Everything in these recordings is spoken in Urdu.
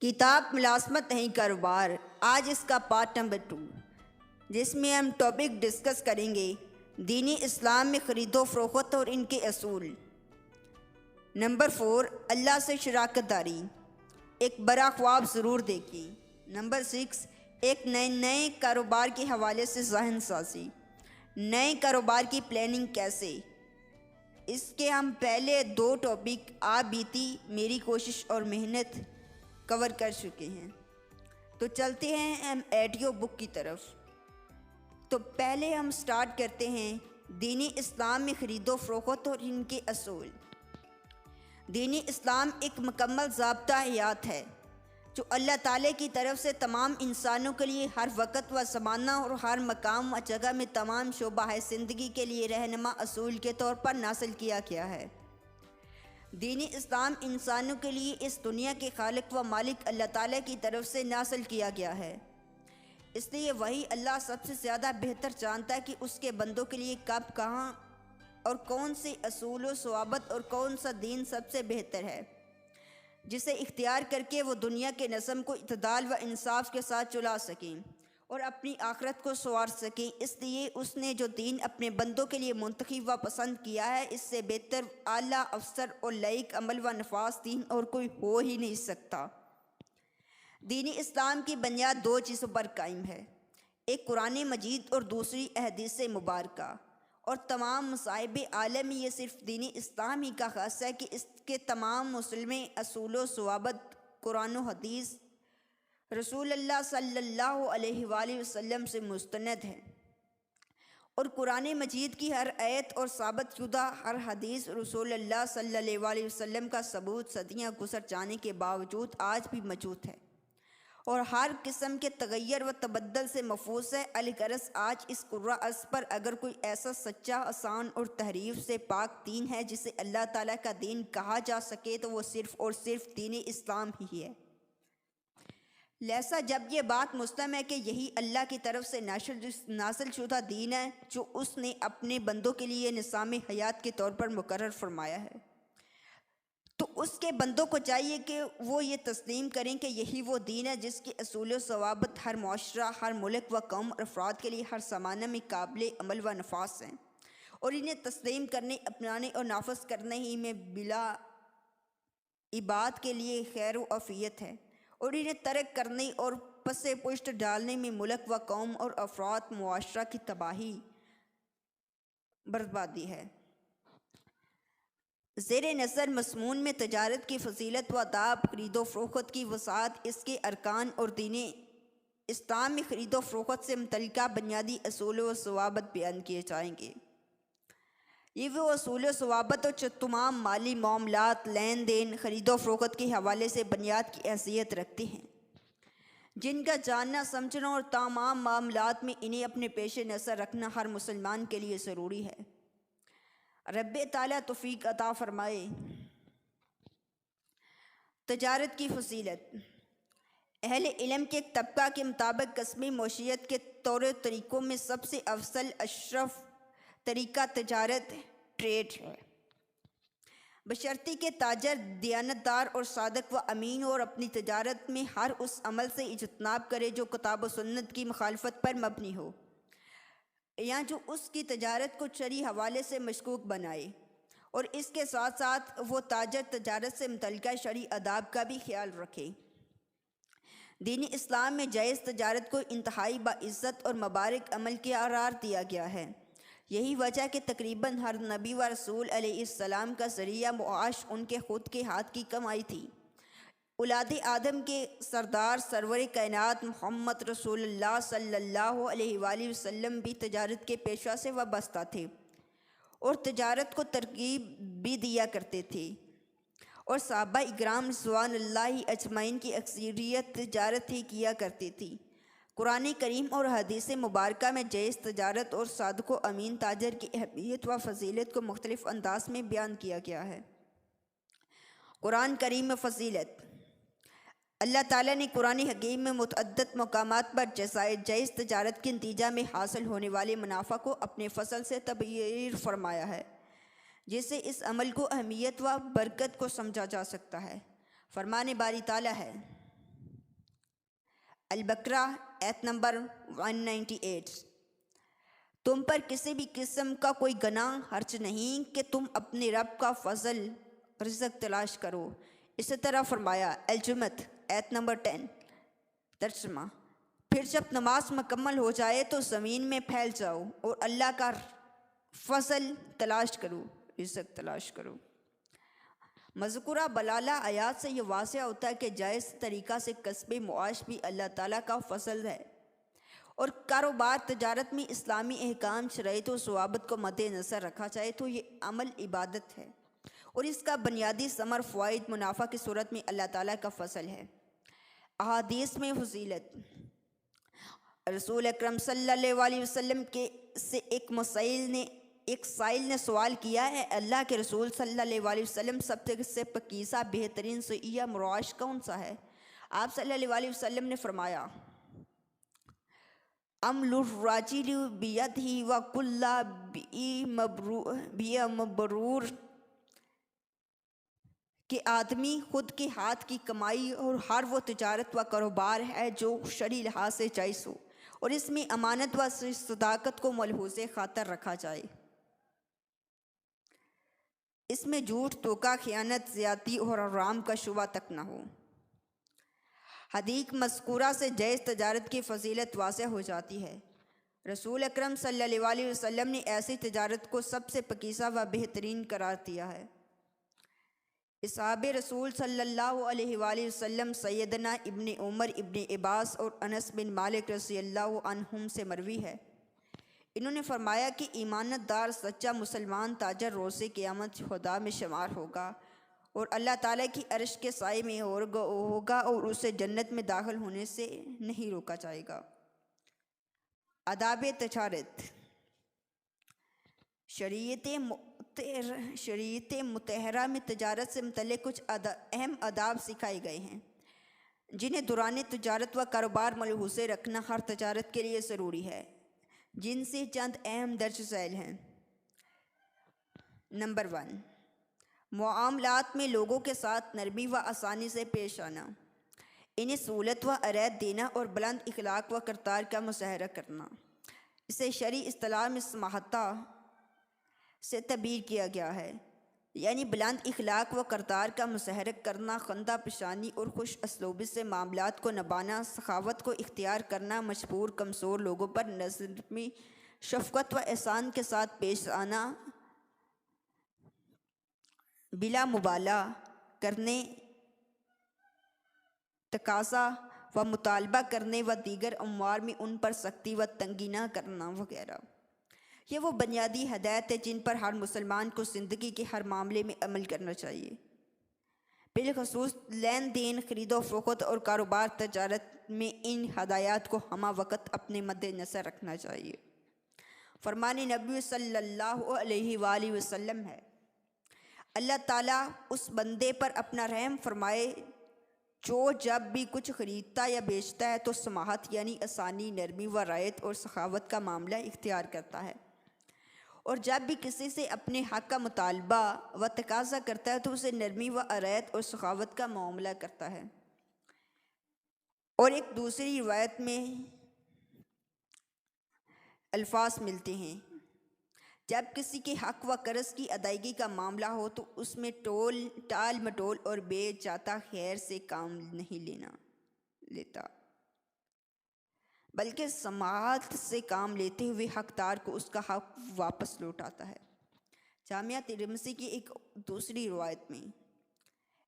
کتاب ملازمت نہیں کاروبار، آج اس کا پارٹ نمبر 2 جس میں ہم ٹاپک ڈسکس کریں گے دینی اسلام میں خرید و فروخت اور ان کے اصول۔ نمبر 4 اللہ سے شراکت داری، ایک بڑا خواب ضرور دیکھیں۔ نمبر 6 ایک نئے کاروبار کے حوالے سے ذہن سازی، نئے کاروبار کی پلاننگ کیسے۔ اس کے ہم پہلے 2 ٹاپک آپ بیتی میری کوشش اور محنت کور کر چکے ہیں، تو چلتے ہیں ہم ایڈیو بک کی طرف۔ تو پہلے ہم سٹارٹ کرتے ہیں دینی اسلام میں خرید و فروخت اور ان کے اصول۔ دینی اسلام ایک مکمل ضابطہ حیات ہے جو اللہ تعالیٰ کی طرف سے تمام انسانوں کے لیے ہر وقت و زمانہ اور ہر مقام و جگہ میں تمام شعبہ زندگی کے لیے رہنما اصول کے طور پر نازل کیا گیا ہے۔ دینی اسلام انسانوں کے لیے اس دنیا کے خالق و مالک اللہ تعالیٰ کی طرف سے نازل کیا گیا ہے، اس لیے وہی اللہ سب سے زیادہ بہتر جانتا ہے کہ اس کے بندوں کے لیے کب، کہاں اور کون سے اصول و ضوابط اور کون سا دین سب سے بہتر ہے، جسے اختیار کر کے وہ دنیا کے نظم کو اعتدال و انصاف کے ساتھ چلا سکیں اور اپنی آخرت کو سنوار سکیں۔ اس لیے اس نے جو دین اپنے بندوں کے لیے منتخب و پسند کیا ہے، اس سے بہتر، اعلیٰ، افسر اور لائق عمل و نفاذ دین اور کوئی ہو ہی نہیں سکتا۔ دینی اسلام کی بنیاد 2 چیزوں پر قائم ہے، ایک قرآن مجید اور دوسری احادیث مبارکہ، اور تمام مذاہب عالم میں یہ صرف دینی اسلام ہی کا خاص ہے کہ اس کے تمام مسلم اصول و ضوابط قرآن و حدیث رسول اللہ صلی اللہ علیہ وآلہ وسلم سے مستند ہیں، اور قرآن مجید کی ہر آیت اور ثابت شدہ ہر حدیث رسول اللہ صلی اللہ علیہ وسلم کا ثبوت صدیاں گزر جانے کے باوجود آج بھی موجود ہے اور ہر قسم کے تغیر و تبدل سے محفوظ ہے۔ الغرض آج اس قرہ ارض پر اگر کوئی ایسا سچا، آسان اور تحریف سے پاک دین ہے جسے اللہ تعالیٰ کا دین کہا جا سکے تو وہ صرف اور صرف دین اسلام ہی ہے۔ لہذا جب یہ بات مسلم ہے کہ یہی اللہ کی طرف سے نازل شدہ دین ہے جو اس نے اپنے بندوں کے لیے نظام حیات کے طور پر مقرر فرمایا ہے، تو اس کے بندوں کو چاہیے کہ وہ یہ تسلیم کریں کہ یہی وہ دین ہے جس کے اصول و ضوابط ہر معاشرہ، ہر ملک و قوم اور افراد کے لیے ہر زمانہ میں قابل عمل و نفاذ ہیں، اور انہیں تسلیم کرنے، اپنانے اور نافذ کرنے ہی میں بلا عباد کے لیے خیر و عافیت ہے، اور انہیں ترک کرنے اور پس پشت ڈالنے میں ملک و قوم اور افراد، معاشرہ کی تباہی، بربادی ہے۔ زیر نظر مضمون میں تجارت کی فضیلت و آداب، خرید و فروخت کی وسعت، اس کے ارکان اور دین اسلام میں خرید و فروخت سے متعلقہ بنیادی اصول و ضوابط بیان کیے جائیں گے۔ یہ وہ اصول و ضوابط جو تمام مالی معاملات، لین دین، خرید و فروخت کے حوالے سے بنیاد کی حیثیت رکھتے ہیں، جن کا جاننا، سمجھنا اور تمام معاملات میں انہیں اپنے پیش نظر رکھنا ہر مسلمان کے لیے ضروری ہے۔ رب تعالیٰ توفیق عطا فرمائے۔ تجارت کی فضیلت۔ اہل علم کے ایک طبقہ کے مطابق قسمی معیشت کے طور طریقوں میں سب سے افضل، اشرف طریقہ تجارت، ٹریڈ ہے، بشرطیکہ کہ تاجر دیانتدار اور صادق و امین اور اپنی تجارت میں ہر اس عمل سے اجتناب کرے جو کتاب و سنت کی مخالفت پر مبنی ہو، یا جو اس کی تجارت کو شرعی حوالے سے مشکوک بنائے، اور اس کے ساتھ ساتھ وہ تاجر تجارت سے متعلقہ شرعی آداب کا بھی خیال رکھے۔ دین اسلام میں جائز تجارت کو انتہائی باعزت اور مبارک عمل قرار دیا گیا ہے۔ یہی وجہ کہ تقریباً ہر نبی و رسول علیہ السلام کا ذریعہ معاش ان کے خود کے ہاتھ کی کمائی تھی۔ اولاد آدم کے سردار سرور کائنات محمد رسول اللہ صلی اللہ علیہ وآلہ وسلم بھی تجارت کے پیشہ سے وابستہ تھے اور تجارت کو ترغیب بھی دیا کرتے تھے، اور صحابہ اکرام رضوان اللہ اجمعین کی اکثریت تجارت ہی کیا کرتی تھی۔ قرآن کریم اور حدیث مبارکہ میں جائز تجارت اور صادق و امین تاجر کی اہمیت و فضیلت کو مختلف انداز میں بیان کیا گیا ہے۔ قرآن کریم میں فضیلت۔ اللہ تعالیٰ نے قرآن حکیم میں متعدد مقامات پر جائز تجارت کے نتیجہ میں حاصل ہونے والے منافع کو اپنے فضل سے تعبیر فرمایا ہے، جس سے اس عمل کو اہمیت و برکت کو سمجھا جا سکتا ہے۔ فرمان باری تعالیٰ ہے، البقرہ ایت نمبر 198۔ تم پر کسی بھی قسم کا کوئی گناہ حرج نہیں کہ تم اپنے رب کا فضل رزق تلاش کرو۔ اسی طرح فرمایا الجمعۃ ایت نمبر 10۔ ترجمہ: پھر جب نماز مکمل ہو جائے تو زمین میں پھیل جاؤ اور اللہ کا فضل تلاش کرو، رزق تلاش کرو۔ مذکورہ بلالہ آیات سے یہ واضح ہوتا ہے کہ جائز طریقہ سے کسب معاش بھی اللہ تعالیٰ کا فضل ہے، اور کاروبار تجارت میں اسلامی احکام، شرائط و ضوابط کو مد نظر رکھا جائے تو یہ عمل عبادت ہے، اور اس کا بنیادی ثمر فوائد منافع کی صورت میں اللہ تعالیٰ کا فضل ہے۔ احادیث میں فضیلت: رسول اکرم صلی اللہ علیہ وسلم کے سے ایک سائل نے سوال کیا ہے، اللہ کے رسول صلی اللہ علیہ وسلم سب سے پاکیزہ بہترین صحیح معاش کون سا ہے؟ آپ صلی اللہ علیہ وسلم نے فرمایا عمل الراجل بیدہ وکل بیع مبرور، کہ آدمی خود کے ہاتھ کی کمائی اور ہر وہ تجارت و کاروبار ہے جو شرعی لحاظ سے جائز ہو، اور اس میں امانت و صداقت کو ملحوظ خاطر رکھا جائے، اس میں جھوٹ، دھوکہ، خیانت، زیادتی اور حرام کا شبہ تک نہ ہو۔ حدیث مذکورہ سے جائز تجارت کی فضیلت واضح ہو جاتی ہے۔ رسول اکرم صلی اللہ علیہ وسلم نے ایسی تجارت کو سب سے پاکیزہ و بہترین قرار دیا ہے۔ اصحاب رسول صلی اللہ علیہ وآلہ وسلم سیدنا ابن عمر، ابن عباس اور انس بن مالک رضی اللہ عنہم سے مروی ہے، انہوں نے فرمایا کہ ایمانت دار سچا مسلمان تاجر روز قیامت خدا میں شمار ہوگا اور اللہ تعالیٰ کی عرش کے سائے میں ہوگا اور اسے جنت میں داخل ہونے سے نہیں روکا جائے گا۔ آداب تجارت: شریعت مطہرہ میں تجارت سے متعلق کچھ اہم آداب سکھائے گئے ہیں جنہیں دوران تجارت و کاروبار ملحوظ رکھنا ہر تجارت کے لیے ضروری ہے، جن سے چند اہم درج ذیل ہیں۔ نمبر 1، معاملات میں لوگوں کے ساتھ نرمی و آسانی سے پیش آنا، انہیں سہولت و عطیہ دینا اور بلند اخلاق و کردار کا مظاہرہ کرنا۔ اسے شرعی اصطلاح میں سماحتہ سے تعبیر کیا گیا ہے، یعنی بلند اخلاق و کردار کا مظاہرہ کرنا، خندہ پیشانی اور خوش اسلوبی سے معاملات کو نبھانا، سخاوت کو اختیار کرنا، مجبور کمزور لوگوں پر نرمی، شفقت و احسان کے ساتھ پیش آنا، بلا مبالغہ کرنے، تقاضا و مطالبہ کرنے و دیگر امور میں ان پر سختی و تنگی نہ کرنا وغیرہ۔ یہ وہ بنیادی ہدایت ہے جن پر ہر مسلمان کو زندگی کے ہر معاملے میں عمل کرنا چاہیے، بالخصوص لین دین، خرید و فروخت اور کاروبار تجارت میں ان ہدایات کو ہمہ وقت اپنے مد نظر رکھنا چاہیے۔ فرمان نبی صلی اللہ علیہ وآلہ وسلم ہے، اللہ تعالیٰ اس بندے پر اپنا رحم فرمائے جو جب بھی کچھ خریدتا یا بیچتا ہے تو سماحت یعنی آسانی، نرمی و رعایت اور سخاوت کا معاملہ اختیار کرتا ہے، اور جب بھی کسی سے اپنے حق کا مطالبہ و تقاضا کرتا ہے تو اسے نرمی و رعایت اور سخاوت کا معاملہ کرتا ہے۔ اور ایک دوسری روایت میں الفاظ ملتے ہیں، جب کسی کے حق و قرض کی ادائیگی کا معاملہ ہو تو اس میں ٹال مٹول اور بے جاتا خیر سے کام نہیں لیتا، بلکہ سماحت سے کام لیتے ہوئے حقدار کو اس کا حق واپس لوٹاتا ہے۔ جامعہ ترمذی کی ایک دوسری روایت میں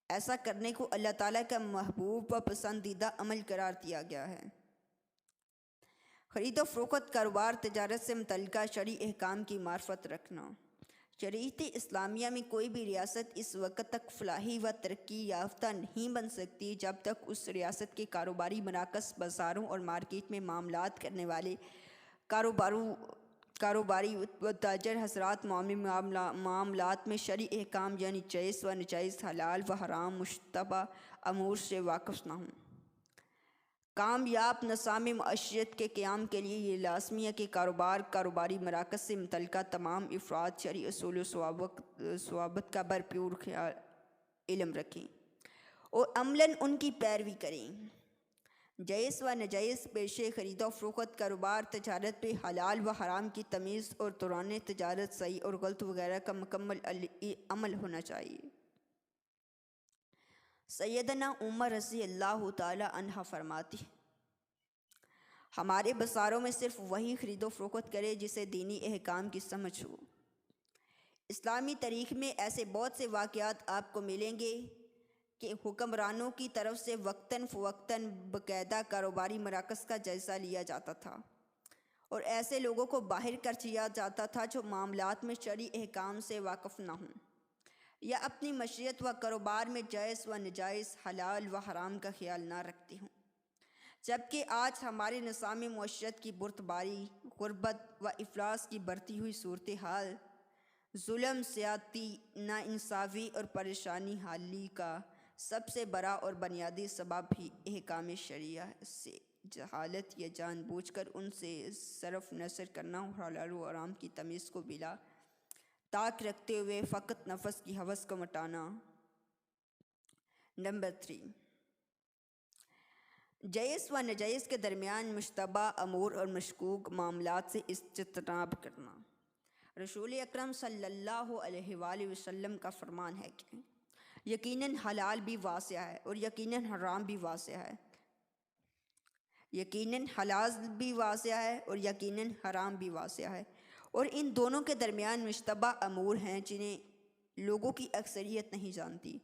ایسا کرنے کو اللہ تعالیٰ کا محبوب و پسندیدہ عمل قرار دیا گیا ہے۔ خرید و فروخت، کاروبار تجارت سے متعلقہ شرعی احکام کی معرفت رکھنا۔ شریعت اسلامیہ میں کوئی بھی ریاست اس وقت تک فلاحی و ترقی یافتہ نہیں بن سکتی جب تک اس ریاست کے کاروباری مراکز، بازاروں اور مارکیٹ میں معاملات کرنے والے کاروباری و تاجر حضرات معاملات میں شرعی احکام یعنی جائز و ناجائز، حلال و حرام، مشتبہ امور سے واقف نہ ہوں۔ کامیاب نظام معیشت کے قیام کے لیے یہ لازمی ہے کہ کاروباری مراکز سے متعلقہ تمام افراد شرعی اصول و ضوابط کا بھرپور علم رکھیں اور عملاً ان کی پیروی کریں۔ جائز و ناجائز پیشے، خرید و فروخت، کاروبار، تجارت پہ حلال و حرام کی تمیز اور دوران تجارت صحیح اور غلط وغیرہ کا مکمل عمل ہونا چاہیے۔ سیدنا عمر رضی اللہ تعالی عنہ فرماتی ہیں، ہمارے بازاروں میں صرف وہی خرید و فروخت کرے جسے دینی احکام کی سمجھ ہو۔ اسلامی تاریخ میں ایسے بہت سے واقعات آپ کو ملیں گے کہ حکمرانوں کی طرف سے وقتاً فوقتاً باقاعدہ کاروباری مراکز کا جائزہ لیا جاتا تھا اور ایسے لوگوں کو باہر کر دیا جاتا تھا جو معاملات میں شرعی احکام سے واقف نہ ہوں یا اپنی معیشت و کاروبار میں جائز و ناجائز، حلال و حرام کا خیال نہ رکھتے ہوں، جبکہ آج ہمارے نظام معیشت کی بردباری، غربت و افلاس کی بڑھتی ہوئی صورتحال، ظلم، زیادتی، ناانصافی اور پریشانی حالی کا سب سے بڑا اور بنیادی سبب ہی احکام شرعیہ سے جہالت یا جان بوجھ کر ان سے صرف نظر کرنا اور حلال و حرام کی تمیز کو بلا طاق رکھتے ہوئے فقط نفس کی ہوس کو مٹانا۔ نمبر 3، جائز و ناجائز کے درمیان مشتبہ امور اور مشکوک معاملات سے اجتناب کرنا۔ رسول اکرم صلی اللہ علیہ وآلہ وسلم کا فرمان ہے کہ یقیناً حلال بھی واسع ہے اور یقیناً حرام بھی واسع ہے، یقیناً حلال بھی واسع ہے اور یقیناً حرام بھی واسع ہے، اور ان دونوں کے درمیان مشتبہ امور ہیں جنہیں لوگوں کی اکثریت نہیں جانتی۔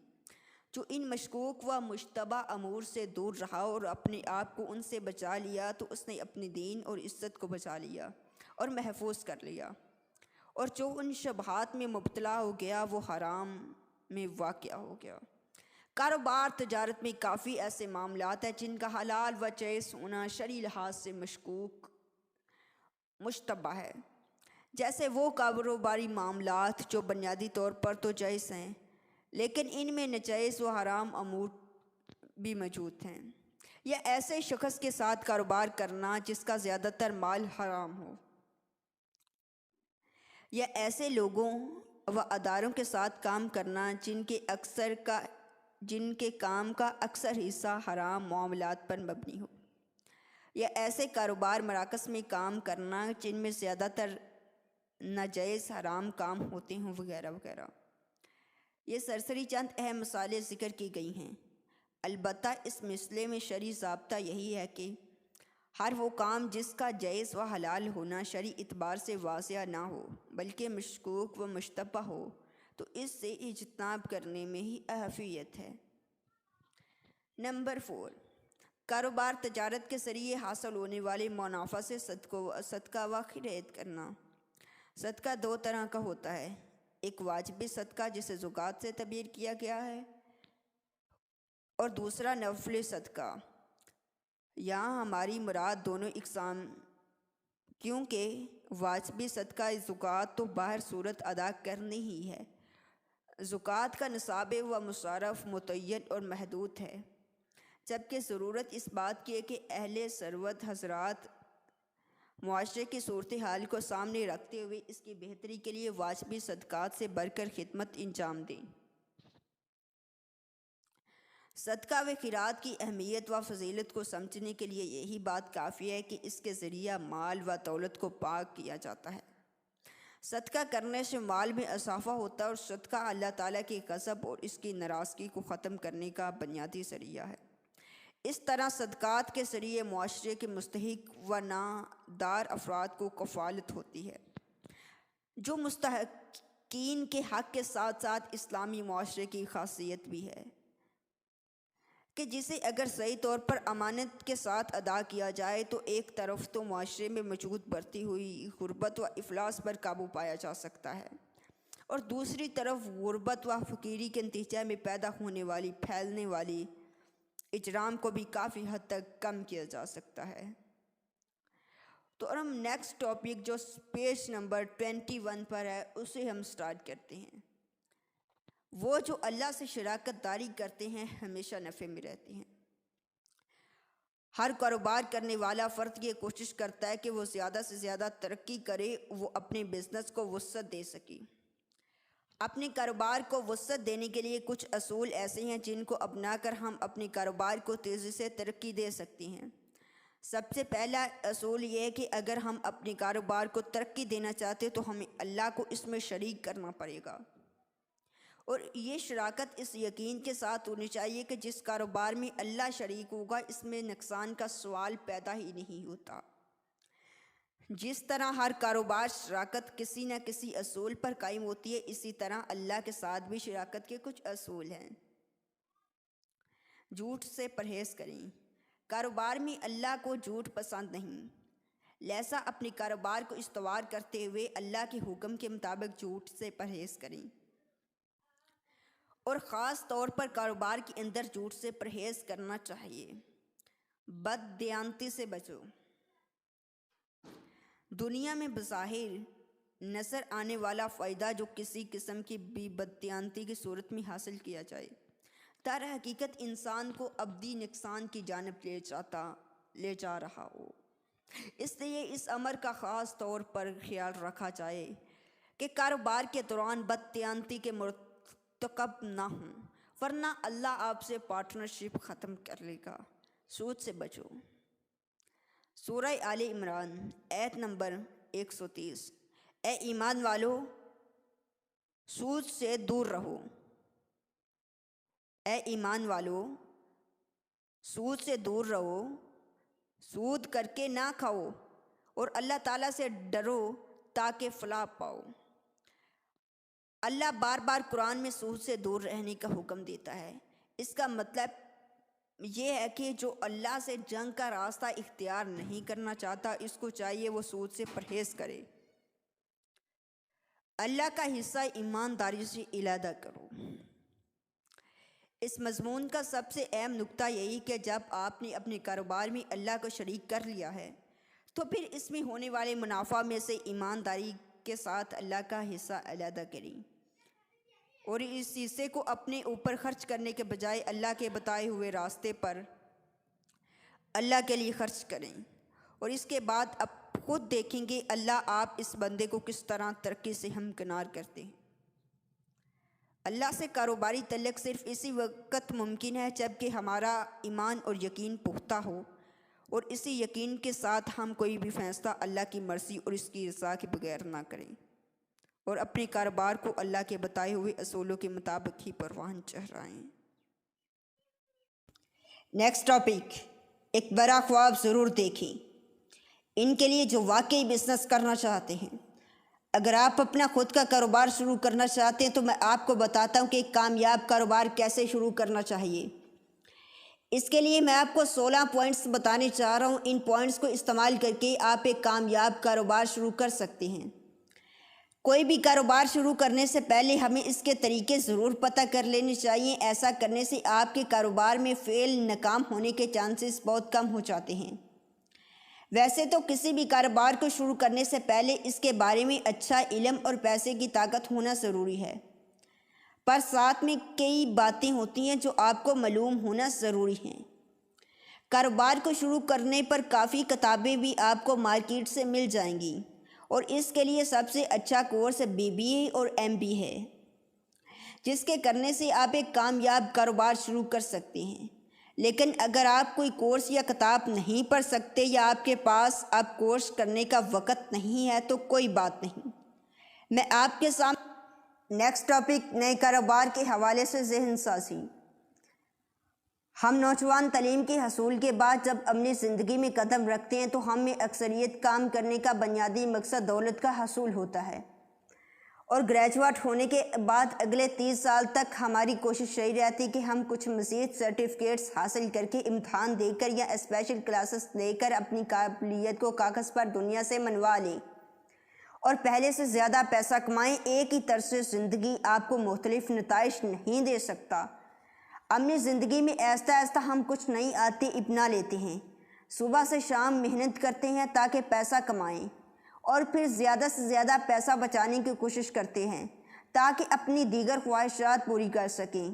جو ان مشکوک و مشتبہ امور سے دور رہا اور اپنے آپ کو ان سے بچا لیا تو اس نے اپنے دین اور عزت کو بچا لیا اور محفوظ کر لیا، اور جو ان شبہات میں مبتلا ہو گیا وہ حرام میں واقع ہو گیا۔ کاروبار تجارت میں کافی ایسے معاملات ہیں جن کا حلال و جائز ہونا شرعی لحاظ سے مشکوک مشتبہ ہے، جیسے وہ کاروباری معاملات جو بنیادی طور پر تو جائز ہیں لیکن ان میں ناجائز و حرام امور بھی موجود ہیں، یا ایسے شخص کے ساتھ کاروبار کرنا جس کا زیادہ تر مال حرام ہو، یا ایسے لوگوں و اداروں کے ساتھ کام کرنا جن کے کام کا اکثر حصہ حرام معاملات پر مبنی ہو، یا ایسے کاروبار مراکز میں کام کرنا جن میں زیادہ تر ناجائز حرام کام ہوتے ہوں، وغیرہ وغیرہ۔ یہ سرسری چند اہم مثالیں ذکر کی گئی ہیں، البتہ اس مسئلے میں شرعی ضابطہ یہی ہے کہ ہر وہ کام جس کا جائز و حلال ہونا شرعی اعتبار سے واضح نہ ہو بلکہ مشکوک و مشتبہ ہو تو اس سے اجتناب کرنے میں ہی اہمیت ہے۔ نمبر 4، کاروبار تجارت کے ذریعے حاصل ہونے والے منافع سے صدقہ و خیرات کرنا۔ صدقہ دو طرح کا ہوتا ہے، ایک واجبی صدقہ جسے زکوٰۃ سے تعبیر کیا گیا ہے، اور دوسرا نفلی صدقہ۔ یہاں ہماری مراد دونوں اقسام، کیونکہ واجبی صدقہ زکوٰۃ تو باہر صورت ادا کرنی ہی ہے، زکوٰۃ کا نصاب و مصارف متعین اور محدود ہے، جبکہ ضرورت اس بات کی ہے کہ اہل ثروت حضرات معاشرے کی صورتحال کو سامنے رکھتے ہوئے اس کی بہتری کے لیے واجبی صدقات سے بڑھ کر خدمت انجام دیں۔ صدقہ و خیرات کی اہمیت و فضیلت کو سمجھنے کے لیے یہی بات کافی ہے کہ اس کے ذریعہ مال و دولت کو پاک کیا جاتا ہے۔ صدقہ کرنے سے مال میں اضافہ ہوتا ہے، اور صدقہ اللہ تعالیٰ کے غضب اور اس کی ناراضگی کو ختم کرنے کا بنیادی ذریعہ ہے۔ اس طرح صدقات کے ذریعے معاشرے کے مستحق و نادار افراد کو کفالت ہوتی ہے، جو مستحقین کے حق کے ساتھ ساتھ اسلامی معاشرے کی خاصیت بھی ہے کہ جسے اگر صحیح طور پر امانت کے ساتھ ادا کیا جائے تو ایک طرف تو معاشرے میں موجود بڑھتی ہوئی غربت و افلاس پر قابو پایا جا سکتا ہے، اور دوسری طرف غربت و فقیری کے نتیجے میں پیدا ہونے والی پھیلنے والی اجرام کو بھی کافی حد تک کم کیا جا سکتا ہے۔ تو ہم نیکسٹ ٹاپک جو پیج نمبر 21 پر ہے اسے ہم سٹارٹ کرتے ہیں۔ وہ جو اللہ سے شراکت داری کرتے ہیں ہمیشہ نفع میں رہتے ہیں۔ ہر کاروبار کرنے والا فرد یہ کوشش کرتا ہے کہ وہ زیادہ سے زیادہ ترقی کرے، وہ اپنے بزنس کو وسعت دے سکے۔ اپنے کاروبار کو وسعت دینے کے لیے کچھ اصول ایسے ہیں جن کو اپنا کر ہم اپنے کاروبار کو تیزی سے ترقی دے سکتے ہیں۔ سب سے پہلا اصول یہ ہے کہ اگر ہم اپنے کاروبار کو ترقی دینا چاہتے تو ہمیں اللہ کو اس میں شریک کرنا پڑے گا، اور یہ شراکت اس یقین کے ساتھ ہونی چاہیے کہ جس کاروبار میں اللہ شریک ہوگا اس میں نقصان کا سوال پیدا ہی نہیں ہوتا۔ جس طرح ہر کاروبار شراکت کسی نہ کسی اصول پر قائم ہوتی ہے، اسی طرح اللہ کے ساتھ بھی شراکت کے کچھ اصول ہیں۔ جھوٹ سے پرہیز کریں۔ کاروبار میں اللہ کو جھوٹ پسند نہیں، لہذا اپنے کاروبار کو استوار کرتے ہوئے اللہ کے حکم کے مطابق جھوٹ سے پرہیز کریں، اور خاص طور پر کاروبار کے اندر جھوٹ سے پرہیز کرنا چاہیے۔ بد دیانتی سے بچو۔ دنیا میں بظاہر نظر آنے والا فائدہ جو کسی قسم کی بھی بددیانتی کی صورت میں حاصل کیا جائے، در حقیقت انسان کو ابدی نقصان کی جانب لے جا رہا ہو۔ اس لیے اس امر کا خاص طور پر خیال رکھا جائے کہ کاروبار کے دوران بددیانتی کے مرتکب نہ ہوں، ورنہ اللہ آپ سے پارٹنرشپ ختم کر لے گا۔ سود سے بچو۔ سورہ آل عمران آیت نمبر 130۔ اے ایمان والو، سود سے دور رہو۔ اے ایمان والو، سود سے دور رہو، سود کر کے نہ کھاؤ، اور اللہ تعالیٰ سے ڈرو تاکہ فلاح پاؤ۔ اللہ بار بار قرآن میں سود سے دور رہنے کا حکم دیتا ہے۔ اس کا مطلب یہ ہے کہ جو اللہ سے جنگ کا راستہ اختیار نہیں کرنا چاہتا، اس کو چاہیے وہ سود سے پرہیز کرے۔ اللہ کا حصہ ایمانداری سے علیحدہ کرو۔ اس مضمون کا سب سے اہم نقطہ یہی کہ جب آپ نے اپنے کاروبار میں اللہ کو شریک کر لیا ہے تو پھر اس میں ہونے والے منافع میں سے ایمانداری کے ساتھ اللہ کا حصہ علیحدہ کریں، اور اس حصے کو اپنے اوپر خرچ کرنے کے بجائے اللہ کے بتائے ہوئے راستے پر اللہ کے لیے خرچ کریں، اور اس کے بعد اب خود دیکھیں گے اللہ آپ اس بندے کو کس طرح ترقی سے ہمکنار کرتے ہیں۔ اللہ سے کاروباری تعلق صرف اسی وقت ممکن ہے جب کہ ہمارا ایمان اور یقین پختہ ہو، اور اسی یقین کے ساتھ ہم کوئی بھی فیصلہ اللہ کی مرضی اور اس کی رضا کے بغیر نہ کریں، اور اپنے کاروبار کو اللہ کے بتائے ہوئے اصولوں کے مطابق ہی پروان چڑھائیں۔ نیکسٹ ٹاپک، ایک بڑا خواب ضرور دیکھیں۔ ان کے لیے جو واقعی بزنس کرنا چاہتے ہیں، اگر آپ اپنا خود کا کاروبار شروع کرنا چاہتے ہیں تو میں آپ کو بتاتا ہوں کہ ایک کامیاب کاروبار کیسے شروع کرنا چاہیے۔ اس کے لیے میں آپ کو 16 پوائنٹس بتانے چاہ رہا ہوں۔ ان پوائنٹس کو استعمال کر کے آپ ایک کامیاب کاروبار شروع کر سکتے ہیں۔ کوئی بھی کاروبار شروع کرنے سے پہلے ہمیں اس کے طریقے ضرور پتہ کر لینے چاہیے۔ ایسا کرنے سے آپ کے کاروبار میں فیل، ناکام ہونے کے چانسز بہت کم ہو جاتے ہیں۔ ویسے تو کسی بھی کاروبار کو شروع کرنے سے پہلے اس کے بارے میں اچھا علم اور پیسے کی طاقت ہونا ضروری ہے، پر ساتھ میں کئی باتیں ہوتی ہیں جو آپ کو معلوم ہونا ضروری ہیں۔ کاروبار کو شروع کرنے پر کافی کتابیں بھی آپ کو مارکیٹ سے مل جائیں گی، اور اس کے لیے سب سے اچھا کورس BBA اور MBA ہے، جس کے کرنے سے آپ ایک کامیاب کاروبار شروع کر سکتے ہیں۔ لیکن اگر آپ کوئی کورس یا کتاب نہیں پڑھ سکتے، یا آپ کے پاس اب کورس کرنے کا وقت نہیں ہے، تو کوئی بات نہیں۔ میں آپ کے سامنے نیکسٹ ٹاپک، نئے کاروبار کے حوالے سے ذہن سازی۔ ہم نوجوان تعلیم کے حصول کے بعد جب اپنی زندگی میں قدم رکھتے ہیں تو ہم میں اکثریت کام کرنے کا بنیادی مقصد دولت کا حصول ہوتا ہے، اور گریجویٹ ہونے کے بعد اگلے 30 سال تک ہماری کوشش یہی رہتی کہ ہم کچھ مزید سرٹیفکیٹس حاصل کر کے، امتحان دے کر یا اسپیشل کلاسز لے کر اپنی قابلیت کو کاغذ پر دنیا سے منوا لیں اور پہلے سے زیادہ پیسہ کمائیں۔ ایک ہی طرز زندگی آپ کو مختلف نتائج نہیں دے سکتا۔ اپنی زندگی میں آہستہ آہستہ ہم کچھ نئی عادتیں اپنا لیتے ہیں، صبح سے شام محنت کرتے ہیں تاکہ پیسہ کمائیں، اور پھر زیادہ سے زیادہ پیسہ بچانے کی کوشش کرتے ہیں تاکہ اپنی دیگر خواہشات پوری کر سکیں۔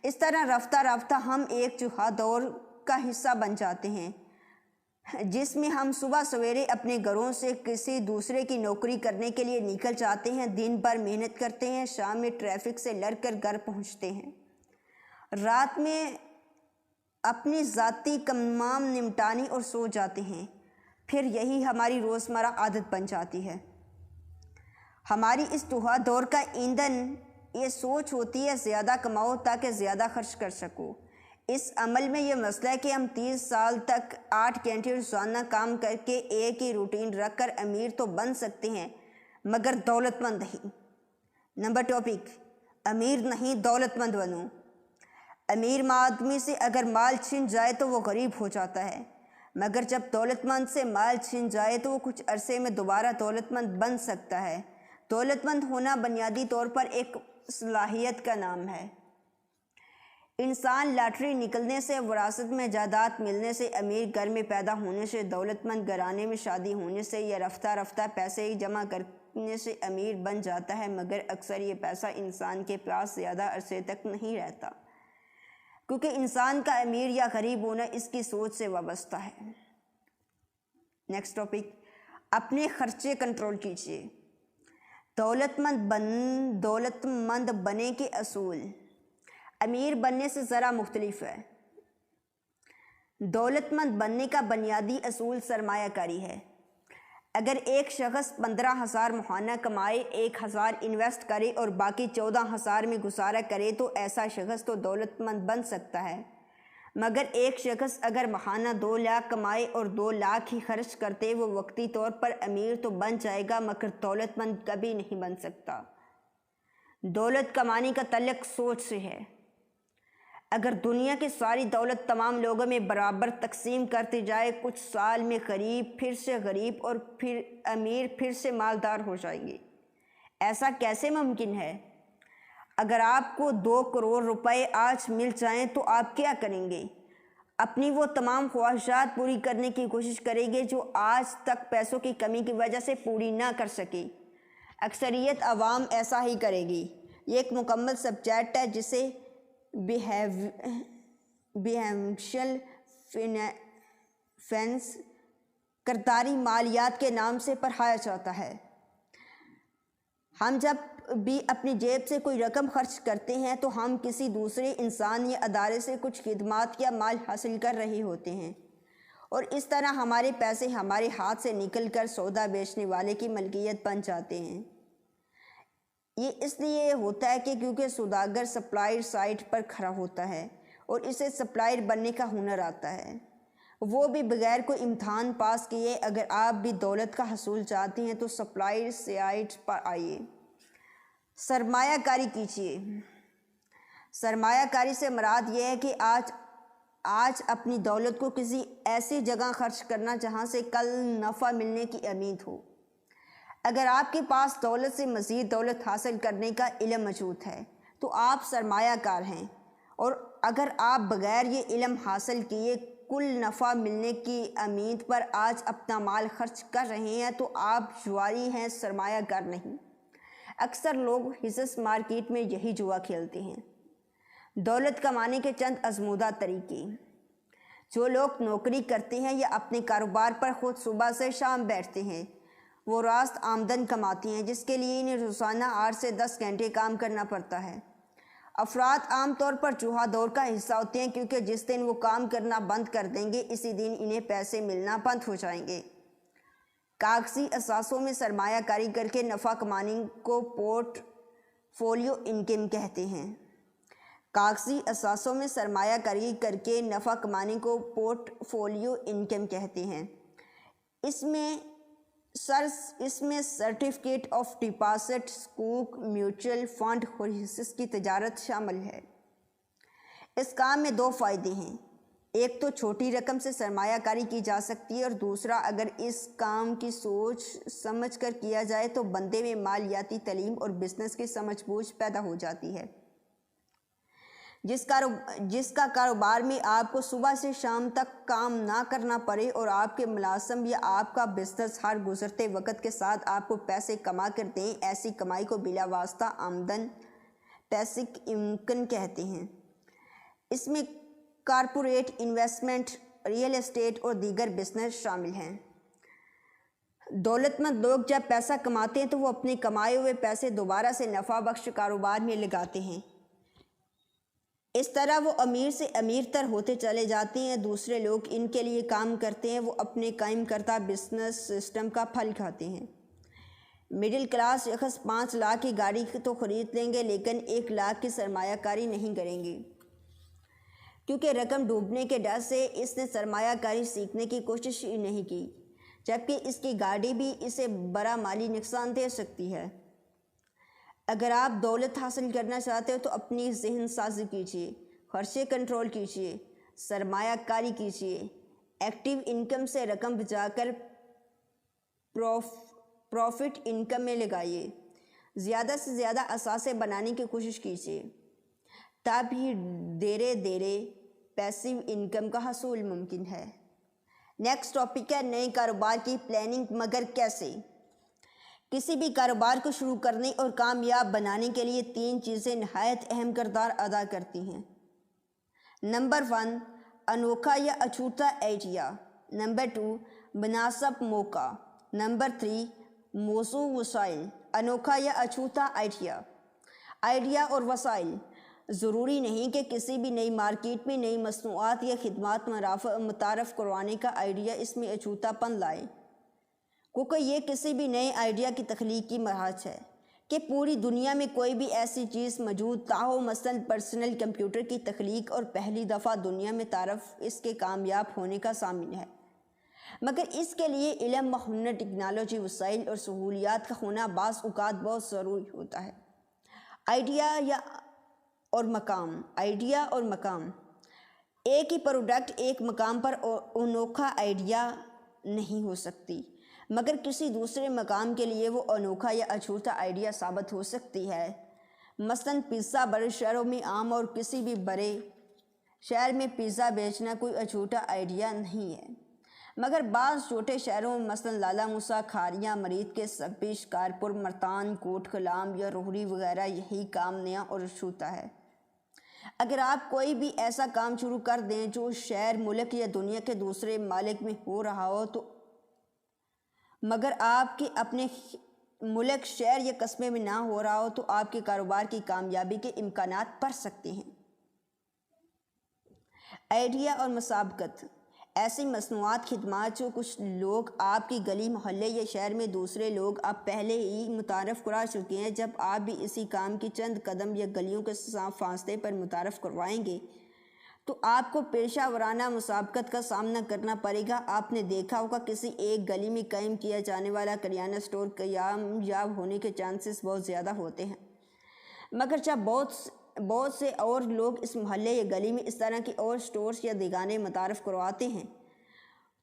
اس طرح رفتہ رفتہ ہم ایک چوہا دور کا حصہ بن جاتے ہیں۔ جس میں ہم صبح سویرے اپنے گھروں سے کسی دوسرے کی نوکری کرنے کے لیے نکل جاتے ہیں، دن بھر محنت کرتے ہیں، شام میں ٹریفک سے لڑ کر گھر پہنچتے ہیں، رات میں اپنی ذاتی کام نمٹانے اور سو جاتے ہیں، پھر یہی ہماری روزمرہ عادت بن جاتی ہے۔ ہماری اس دور کا ایندھن یہ سوچ ہوتی ہے زیادہ کماؤ تاکہ زیادہ خرچ کر سکو۔ اس عمل میں یہ مسئلہ ہے کہ ہم 30 سال تک 8 گھنٹے روزانہ کام کر کے ایک ہی روٹین رکھ کر امیر تو بن سکتے ہیں مگر دولت مند نہیں۔ نمبر ٹاپک، امیر نہیں دولت مند بنو۔ امیر آدمی سے اگر مال چھن جائے تو وہ غریب ہو جاتا ہے، مگر جب دولت مند سے مال چھن جائے تو وہ کچھ عرصے میں دوبارہ دولت مند بن سکتا ہے۔ دولت مند ہونا بنیادی طور پر ایک صلاحیت کا نام ہے۔ انسان لاٹری نکلنے سے، وراثت میں جائیداد ملنے سے، امیر گھر میں پیدا ہونے سے، دولت مند گھرانے میں شادی ہونے سے یا رفتہ رفتہ پیسے جمع کرنے سے امیر بن جاتا ہے، مگر اکثر یہ پیسہ انسان کے پاس زیادہ عرصے تک نہیں رہتا، کیونکہ انسان کا امیر یا غریب ہونا اس کی سوچ سے وابستہ ہے۔ نیکسٹ ٹاپک، اپنے خرچے کنٹرول کیجیے۔ دولت مند بننے کے اصول امیر بننے سے ذرا مختلف ہے۔ دولت مند بننے کا بنیادی اصول سرمایہ کاری ہے۔ اگر ایک شخص 15,000 ماہانہ کمائے، 1,000 انویسٹ کرے اور باقی 14,000 میں گزارا کرے تو ایسا شخص تو دولت مند بن سکتا ہے، مگر ایک شخص اگر ماہانہ 2 لاکھ کمائے اور 2 لاکھ ہی خرچ کرتے وہ وقتی طور پر امیر تو بن جائے گا مگر دولت مند کبھی نہیں بن سکتا۔ دولت کمانے کا تعلق سوچ سے ہے۔ اگر دنیا کی ساری دولت تمام لوگوں میں برابر تقسیم کرتی جائے، کچھ سال میں غریب پھر سے غریب اور پھر امیر پھر سے مالدار ہو جائیں گے۔ ایسا کیسے ممکن ہے؟ اگر آپ کو 2 کروڑ روپے آج مل جائیں تو آپ کیا کریں گے؟ اپنی وہ تمام خواہشات پوری کرنے کی کوشش کریں گے جو آج تک پیسوں کی کمی کی وجہ سے پوری نہ کر سکی۔ اکثریت عوام ایسا ہی کرے گی۔ یہ ایک مکمل سبجیکٹ ہے جسے بیہیویئرل فائنینس کرداری مالیات کے نام سے پڑھایا جاتا ہے۔ ہم جب بھی اپنی جیب سے کوئی رقم خرچ کرتے ہیں تو ہم کسی دوسرے انسان یا ادارے سے کچھ خدمات یا مال حاصل کر رہے ہوتے ہیں، اور اس طرح ہمارے پیسے ہمارے ہاتھ سے نکل کر سودا بیچنے والے کی ملکیت بن جاتے ہیں۔ یہ اس لیے ہوتا ہے کہ کیونکہ سوداگر سپلائر سائٹ پر کھڑا ہوتا ہے اور اسے سپلائر بننے کا ہنر آتا ہے، وہ بھی بغیر کوئی امتحان پاس کیے۔ اگر آپ بھی دولت کا حصول چاہتے ہیں تو سپلائر سائٹ پر آئیے، سرمایہ کاری کیجیے۔ سرمایہ کاری سے مراد یہ ہے کہ آج اپنی دولت کو کسی ایسی جگہ خرچ کرنا جہاں سے کل نفع ملنے کی امید ہو۔ اگر آپ کے پاس دولت سے مزید دولت حاصل کرنے کا علم موجود ہے تو آپ سرمایہ کار ہیں، اور اگر آپ بغیر یہ علم حاصل کیے کل نفع ملنے کی امید پر آج اپنا مال خرچ کر رہے ہیں تو آپ جواری ہیں، سرمایہ کار نہیں۔ اکثر لوگ حصص مارکیٹ میں یہی جوا کھیلتے ہیں۔ دولت کمانے کے چند آزمودہ طریقے۔ جو لوگ نوکری کرتے ہیں یا اپنے کاروبار پر خود صبح سے شام بیٹھتے ہیں وہ راست آمدن کماتے ہیں، جس کے لیے انہیں روزانہ 8 سے 10 گھنٹے کام کرنا پڑتا ہے۔ افراد عام طور پر جوہا دور کا حصہ ہوتے ہیں کیونکہ جس دن وہ کام کرنا بند کر دیں گے اسی دن انہیں پیسے ملنا بند ہو جائیں گے۔ کاغذی اثاثوں میں سرمایہ کاری کر کے نفع کمانے کو پورٹ فولیو انکم کہتے ہیں۔ کاغذی اثاثوں میں سرمایہ کاری کر کے نفع کمانے کو پورٹ فولیو انکم کہتے ہیں۔ اس میں سرٹیفکیٹ آف ڈپازٹ، صکوک، میوچل فنڈ اور حصص کی تجارت شامل ہے۔ اس کام میں 2 فائدے ہیں، ایک تو چھوٹی رقم سے سرمایہ کاری کی جا سکتی ہے، اور دوسرا اگر اس کام کی سوچ سمجھ کر کیا جائے تو بندے میں مالیاتی تعلیم اور بزنس کی سمجھ بوجھ پیدا ہو جاتی ہے۔ جس کا کاروبار میں آپ کو صبح سے شام تک کام نہ کرنا پڑے اور آپ کے ملازم یا آپ کا بزنس ہر گزرتے وقت کے ساتھ آپ کو پیسے کما کر دیں، ایسی کمائی کو بلا واسطہ آمدن پیسک انکم کہتے ہیں۔ اس میں کارپوریٹ انویسٹمنٹ ریئل اسٹیٹ اور دیگر بزنس شامل ہیں۔ دولت مند لوگ جب پیسہ کماتے ہیں تو وہ اپنے کمائے ہوئے پیسے دوبارہ سے نفع بخش کاروبار میں لگاتے ہیں۔ اس طرح وہ امیر سے امیر تر ہوتے چلے جاتے ہیں۔ دوسرے لوگ ان کے لیے کام کرتے ہیں، وہ اپنے قائم کردہ بزنس سسٹم کا پھل کھاتے ہیں۔ مڈل کلاس شخص 5 لاکھ کی گاڑی تو خرید لیں گے لیکن 1 لاکھ کی سرمایہ کاری نہیں کریں گے، کیونکہ رقم ڈوبنے کے ڈر سے اس نے سرمایہ کاری سیکھنے کی کوشش ہی نہیں کی، جبکہ اس کی گاڑی بھی اسے بڑا مالی نقصان دے سکتی ہے۔ اگر آپ دولت حاصل کرنا چاہتے ہو تو اپنی ذہن سازی کیجیے، خرچے کنٹرول کیجیے، سرمایہ کاری کیجیے، ایکٹیو انکم سے رقم بچا کر پروفٹ انکم میں لگائیے، زیادہ سے زیادہ اثاثے بنانے کی کوشش کیجیے، تب ہی دھیرے دھیرے پیسیو انکم کا حصول ممکن ہے۔ نیکسٹ ٹاپک ہے نئے کاروبار کی پلاننگ، مگر کیسے؟ کسی بھی کاروبار کو شروع کرنے اور کامیاب بنانے کے لیے 3 چیزیں نہایت اہم کردار ادا کرتی ہیں۔ نمبر 1، انوکھا یا اچھوتا آئیڈیا۔ نمبر 2، مناسب موقع۔ نمبر 3، موزوں وسائل۔ انوکھا یا اچھوتا آئیڈیا اور وسائل۔ ضروری نہیں کہ کسی بھی نئی مارکیٹ میں نئی مصنوعات یا خدمات متعارف کروانے کا آئیڈیا اس میں اچھوتا پن لائے، کیونکہ یہ کسی بھی نئے آئیڈیا کی تخلیق کی مہارت ہے کہ پوری دنیا میں کوئی بھی ایسی چیز موجود نہ ہو۔ مثلاً پرسنل کمپیوٹر کی تخلیق اور پہلی دفعہ دنیا میں تعارف اس کے کامیاب ہونے کا ضامن ہے، مگر اس کے لیے علم و ہنر، ٹیکنالوجی، وسائل اور سہولیات کا ہونا بعض اوقات بہت ضروری ہوتا ہے۔ آئیڈیا اور مقام۔ ایک ہی پروڈکٹ ایک مقام پر انوکھا آئیڈیا نہیں ہو سکتی، مگر کسی دوسرے مقام کے لیے وہ انوکھا یا اچھوتا آئیڈیا ثابت ہو سکتی ہے۔ مثلاً پیزا بڑے شہروں میں عام اور کسی بھی بڑے شہر میں پیزا بیچنا کوئی اچھوتا آئیڈیا نہیں ہے، مگر بعض چھوٹے شہروں مثلاً لالا موسیٰ، کھاریاں، مرید کے سبی، شکارپور، ملتان، کوٹ کلام یا روہڑی وغیرہ یہی کام نیا اور اچھوتا ہے۔ اگر آپ کوئی بھی ایسا کام شروع کر دیں جو شہر، ملک یا دنیا کے دوسرے ممالک میں ہو رہا ہو تو مگر آپ کے اپنے ملک، شہر یا قصبے میں نہ ہو رہا ہو تو آپ کے کاروبار کی کامیابی کے امکانات بڑھ سکتے ہیں۔ آئیڈیا اور مسابقت۔ ایسی مصنوعات، خدمات جو کچھ لوگ آپ کی گلی، محلے یا شہر میں دوسرے لوگ آپ پہلے ہی متعارف کرا چکے ہیں، جب آپ بھی اسی کام کی چند قدم یا گلیوں کے فاصلے پر متعارف کروائیں گے تو آپ کو پیشہ ورانہ مسابقت کا سامنا کرنا پڑے گا۔ آپ نے دیکھا ہوگا کسی ایک گلی میں قائم کیا جانے والا کریانہ اسٹور کامیاب ہونے کے چانسز بہت زیادہ ہوتے ہیں، مگر جب بہت سے اور لوگ اس محلے یا گلی میں اس طرح کی اور اسٹورز یا دکانیں متعارف کرواتے ہیں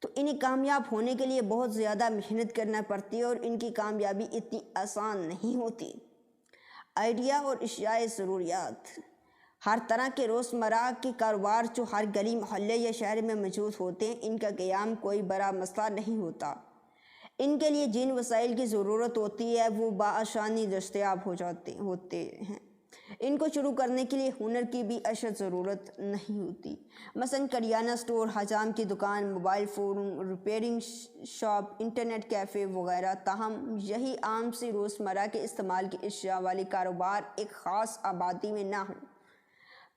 تو انہیں کامیاب ہونے کے لیے بہت زیادہ محنت کرنا پڑتی ہے اور ان کی کامیابی اتنی آسان نہیں ہوتی۔ آئیڈیا اور اشیاء ضروریات۔ ہر طرح کے روزمرہ کے کاروبار جو ہر گلی، محلے یا شہر میں موجود ہوتے ہیں، ان کا قیام کوئی بڑا مسئلہ نہیں ہوتا۔ ان کے لیے جن وسائل کی ضرورت ہوتی ہے وہ بآسانی دستیاب ہوتے ہیں۔ ان کو شروع کرنے کے لیے ہنر کی بھی اشد ضرورت نہیں ہوتی۔ مثلاً کریانہ اسٹور، حجام کی دکان، mobile phone repairing shop, internet cafe وغیرہ۔ تاہم یہی عام سی روزمرہ کے استعمال کی اشیاء والے کاروبار ایک خاص آبادی میں نہ ہوں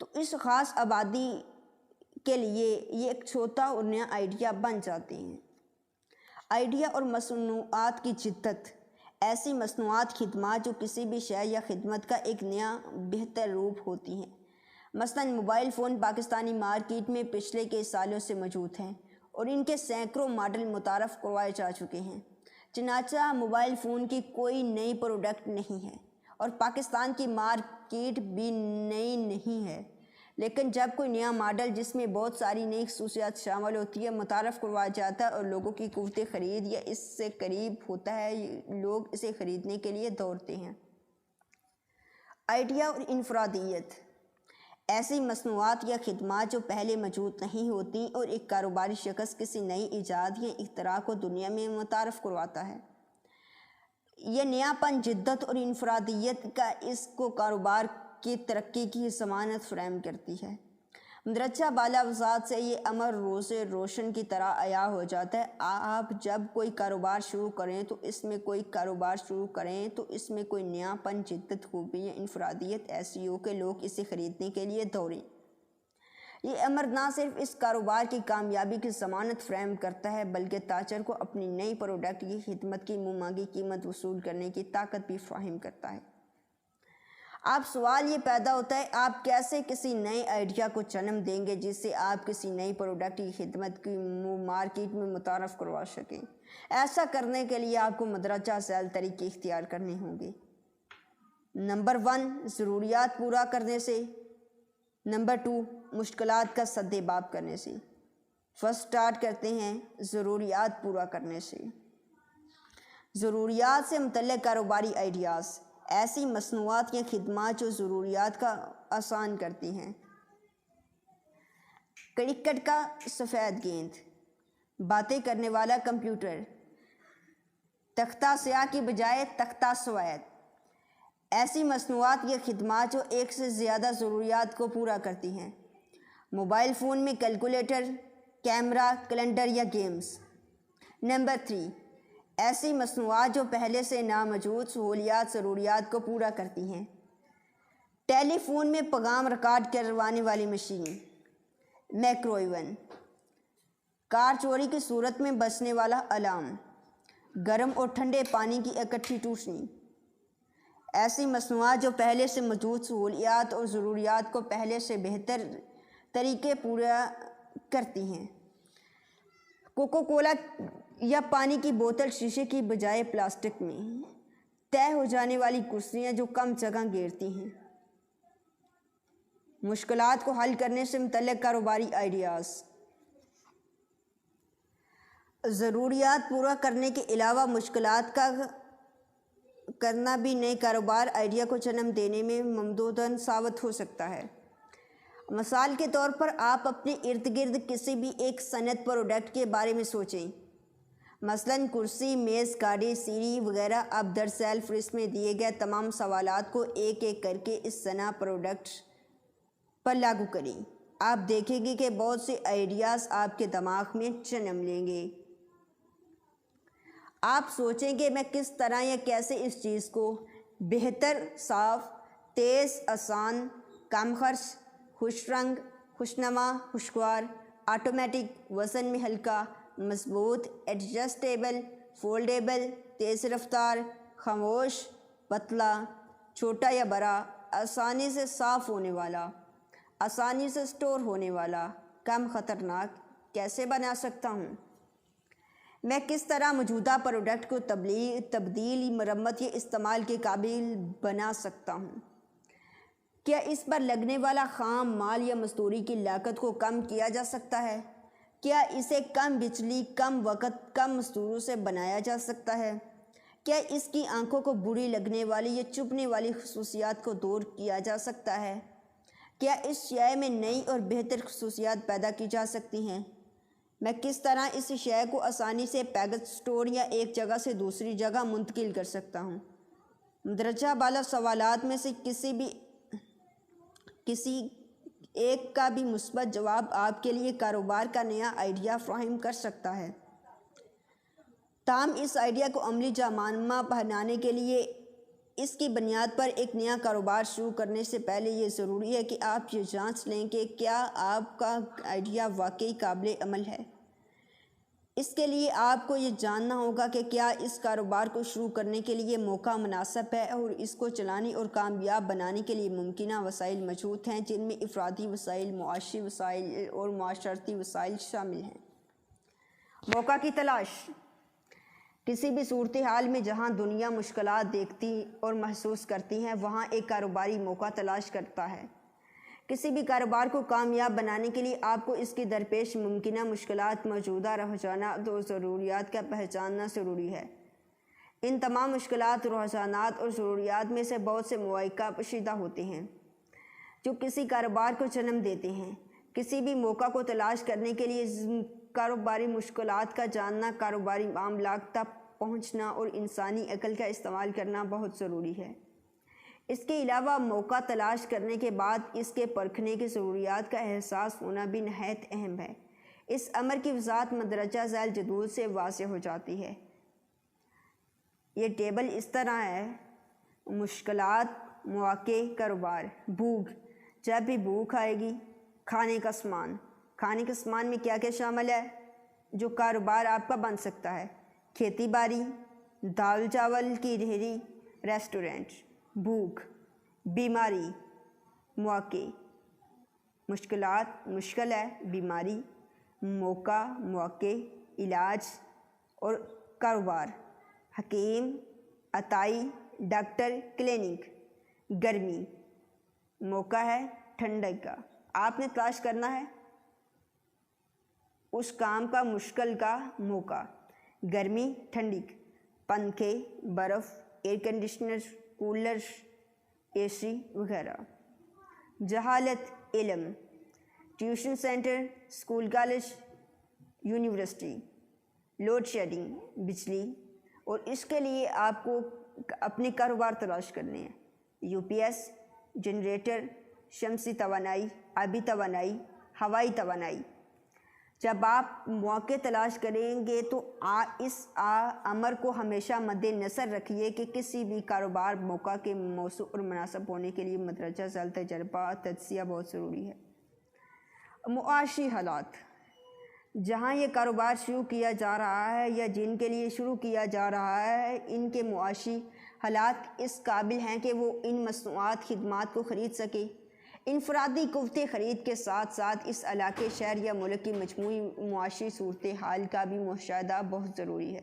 تو اس خاص آبادی کے لیے یہ ایک چھوٹا اور نیا آئیڈیا بن جاتے ہیں۔ آئیڈیا اور مصنوعات کی جدت۔ ایسی مصنوعات، خدمات جو کسی بھی شے یا خدمت کا ایک نیا بہتر روپ ہوتی ہیں۔ مثلاً موبائل فون پاکستانی مارکیٹ میں پچھلے کئی سالوں سے موجود ہیں اور ان کے سینکڑوں ماڈل متعارف کروائے جا چکے ہیں۔ چنانچہ موبائل فون کی کوئی نئی پروڈکٹ نہیں ہے اور پاکستان کی مارکیٹ بھی نئی نہیں ہے، لیکن جب کوئی نیا ماڈل جس میں بہت ساری نئی خصوصیات شامل ہوتی ہے متعارف کروایا جاتا ہے اور لوگوں کی قوت خرید یا اس سے قریب ہوتا ہے، لوگ اسے خریدنے کے لیے دوڑتے ہیں۔ آئیڈیا اور انفرادیت۔ ایسی مصنوعات یا خدمات جو پہلے موجود نہیں ہوتی اور ایک کاروباری شخص کسی نئی ایجاد یا اختراع کو دنیا میں متعارف کرواتا ہے۔ یہ نیا پن، جدت اور انفرادیت کا اس کو کاروبار کی ترقی کی ضمانت فراہم کرتی ہے۔ مندرجہ بالا وضاحت سے یہ امر روز روشن کی طرح عیاں ہو جاتا ہے۔ آپ جب کوئی کاروبار شروع کریں تو اس میں کوئی نیا پن، جدت، خوبی یا انفرادیت ایسی ہو کہ لوگ اسے خریدنے کے لیے دوڑیں۔ یہ امر نہ صرف اس کاروبار کی کامیابی کی ضمانت فراہم کرتا ہے بلکہ تاجر کو اپنی نئی پروڈکٹ کی خدمت کی منہ مانگی قیمت وصول کرنے کی طاقت بھی فراہم کرتا ہے۔ اب سوال یہ پیدا ہوتا ہے، آپ کیسے کسی نئے آئیڈیا کو جنم دیں گے جس سے آپ کسی نئی پروڈکٹ کی خدمت کی مارکیٹ میں متعارف کروا سکیں؟ ایسا کرنے کے لیے آپ کو مندرجہ ذیل طریقے اختیار کرنے ہوں گے۔ نمبر 1، ضروریات پورا کرنے سے۔ نمبر 2، مشکلات کا سد باب کرنے سے۔ فرسٹ سٹارٹ کرتے ہیں ضروریات پورا کرنے سے۔ ضروریات سے متعلق کاروباری آئیڈیاز، ایسی مصنوعات یا خدمات جو ضروریات کا آسان کرتی ہیں۔ کرکٹ کا سفید گیند، باتیں کرنے والا کمپیوٹر، تختہ سیاہ کی بجائے تختہ سوید، ایسی مصنوعات یا خدمات جو ایک سے زیادہ ضروریات کو پورا کرتی ہیں۔ موبائل فون میں کیلکولیٹر، کیمرہ، کیلنڈر یا گیمز۔ نمبر 3، ایسی مصنوعات جو پہلے سے ناموجود سہولیات ضروریات کو پورا کرتی ہیں۔ ٹیلی فون میں پیغام ریکارڈ کروانے والی مشین، مائکرو ایون، کار چوری کی صورت میں بجنے والا الارم، گرم اور ٹھنڈے پانی کی اکٹھی ٹوٹنی۔ ایسی مصنوعات جو پہلے سے موجود سہولیات اور ضروریات کو پہلے سے بہتر طریقے پورا کرتی ہیں۔ کوکو کولا یا پانی کی بوتل شیشے کی بجائے پلاسٹک میں، طے ہو جانے والی کرسیاں جو کم جگہ گھیرتی ہیں۔ مشکلات کو حل کرنے سے متعلق کاروباری آئیڈیاز، ضروریات پورا کرنے کے علاوہ مشکلات کا کرنا بھی نئے کاروبار آئیڈیا کو جنم دینے میں ممدوداً ثابت ہو سکتا ہے۔ مثال کے طور پر آپ اپنے ارد گرد کسی بھی ایک صنعت پروڈکٹ کے بارے میں سوچیں، مثلاً کرسی، میز، گاڑی، سیڑھی وغیرہ۔ اب درذیل فہرست میں دیے گئے تمام سوالات کو ایک ایک کر کے اس صنعت پروڈکٹ پر لاگو کریں۔ آپ دیکھیں گے کہ بہت سے آئیڈیاز آپ کے دماغ میں جنم لیں گے۔ آپ سوچیں گے میں کس طرح یا کیسے اس چیز کو بہتر، صاف، تیز، آسان، کم خرچ، خوش رنگ، خوشنما، خوشگوار، آٹومیٹک، وزن میں ہلکا، مضبوط، ایڈجسٹیبل، فولڈیبل، تیز رفتار، خاموش، پتلا، چھوٹا یا بڑا، آسانی سے صاف ہونے والا، آسانی سے سٹور ہونے والا، کم خطرناک کیسے بنا سکتا ہوں؟ میں کس طرح موجودہ پروڈکٹ کو تبدیل، مرمت یا استعمال کے قابل بنا سکتا ہوں؟ کیا اس پر لگنے والا خام مال یا مزدوری کی لاگت کو کم کیا جا سکتا ہے؟ کیا اسے کم بجلی، کم وقت، کم مزدوروں سے بنایا جا سکتا ہے؟ کیا اس کی آنکھوں کو بری لگنے والی یا چبھنے والی خصوصیات کو دور کیا جا سکتا ہے؟ کیا اس شے میں نئی اور بہتر خصوصیات پیدا کی جا سکتی ہیں؟ میں کس طرح اس شے کو آسانی سے پیکج، سٹور یا ایک جگہ سے دوسری جگہ منتقل کر سکتا ہوں؟ مندرجہ بالا سوالات میں سے کسی ایک کا بھی مثبت جواب آپ کے لیے کاروبار کا نیا آئیڈیا فراہم کر سکتا ہے۔ تاہم اس آئیڈیا کو عملی جامہ بنانے کے لیے اس کی بنیاد پر ایک نیا کاروبار شروع کرنے سے پہلے یہ ضروری ہے کہ آپ یہ جانچ لیں کہ کیا آپ کا آئیڈیا واقعی قابل عمل ہے۔ اس کے لیے آپ کو یہ جاننا ہوگا کہ کیا اس کاروبار کو شروع کرنے کے لیے موقع مناسب ہے اور اس کو چلانے اور کامیاب بنانے کے لیے ممکنہ وسائل موجود ہیں، جن میں افرادی وسائل، معاشی وسائل اور معاشرتی وسائل شامل ہیں۔ موقع کی تلاش، کسی بھی صورتحال میں جہاں دنیا مشکلات دیکھتی اور محسوس کرتی ہے، وہاں ایک کاروباری موقع تلاش کرتا ہے۔ کسی بھی کاروبار کو کامیاب بنانے کے لیے آپ کو اس کی درپیش ممکنہ مشکلات، موجودہ رجحانات اور ضروریات کا پہچاننا ضروری ہے۔ ان تمام مشکلات، رجحانات اور ضروریات میں سے بہت سے مواقع پوشیدہ ہوتے ہیں جو کسی کاروبار کو جنم دیتے ہیں۔ کسی بھی موقع کو تلاش کرنے کے لیے کاروباری مشکلات کا جاننا، کاروباری معاملات تک پہنچنا اور انسانی عقل کا استعمال کرنا بہت ضروری ہے۔ اس کے علاوہ موقع تلاش کرنے کے بعد اس کے پرکھنے کی ضروریات کا احساس ہونا بھی نہایت اہم ہے۔ اس امر کی وضاحت مندرجہ ذیل جدول سے واضح ہو جاتی ہے۔ یہ ٹیبل اس طرح ہے: مشکلات، مواقع، کاروبار۔ بھوک، جب بھی بھوک آئے گی۔ کھانے کا سامان، کھانے کے سامان میں کیا کیا شامل ہے جو کاروبار آپ کا بن سکتا ہے؟ کھیتی باڑی، دال چاول کی ریہڑی، ریسٹورنٹ۔ بھوک، بیماری، مواقع۔ مشکلات، مشکل ہے، بیماری، موقع، مواقع، علاج اور کاروبار۔ حکیم، عطائی، ڈاکٹر، کلینک۔ گرمی، موقع ہے، ٹھنڈک کا۔ آپ نے تلاش کرنا ہے اس کام کا، مشکل کا موقع۔ گرمی، ٹھنڈک، پنکھے، برف، air conditioner, cooler, A C وغیرہ۔ جہالت، علم، tuition centre, school, college, university. Load shedding, بجلی، اور اس کے لیے آپ کو اپنے کاروبار تلاش کرنے ہیں۔ یو پی ایس، جنریٹر، شمسی توانائی، آبی توانائی، ہوائی توانائی۔ جب آپ مواقع تلاش کریں گے تو اس امر کو ہمیشہ مد نظر رکھیے کہ کسی بھی کاروبار موقع کے موزوں اور مناسب ہونے کے لیے مندرجہ ذیل تجربہ تجزیہ بہت ضروری ہے۔ معاشی حالات، جہاں یہ کاروبار شروع کیا جا رہا ہے یا جن کے لیے شروع کیا جا رہا ہے، ان کے معاشی حالات اس قابل ہیں کہ وہ ان مصنوعات خدمات کو خرید سکیں۔ انفرادی قوت خرید کے ساتھ ساتھ اس علاقے، شہر یا ملک کی مجموعی معاشی صورتحال کا بھی مشاہدہ بہت ضروری ہے۔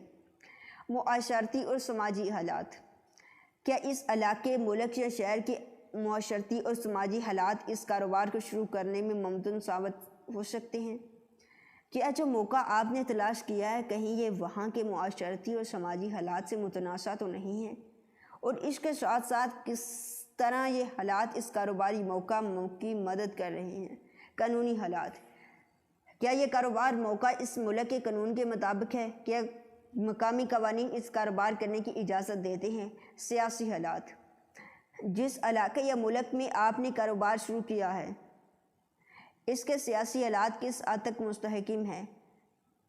معاشرتی اور سماجی حالات، کیا اس علاقے، ملک یا شہر کے معاشرتی اور سماجی حالات اس کاروبار کو شروع کرنے میں ممکن ثابت ہو سکتے ہیں؟ کیا جو موقع آپ نے تلاش کیا ہے کہیں یہ وہاں کے معاشرتی اور سماجی حالات سے متنازع تو نہیں ہے؟ اور اس کے ساتھ ساتھ کس طرح یہ حالات اس کاروباری موقع کی مدد کر رہے ہیں؟ قانونی حالات، کیا یہ کاروبار موقع اس ملک کے قانون کے مطابق ہے؟ کیا مقامی قوانین اس کاروبار کرنے کی اجازت دیتے ہیں؟ سیاسی حالات، جس علاقے یا ملک میں آپ نے کاروبار شروع کیا ہے اس کے سیاسی حالات کس حد تک مستحکم ہیں؟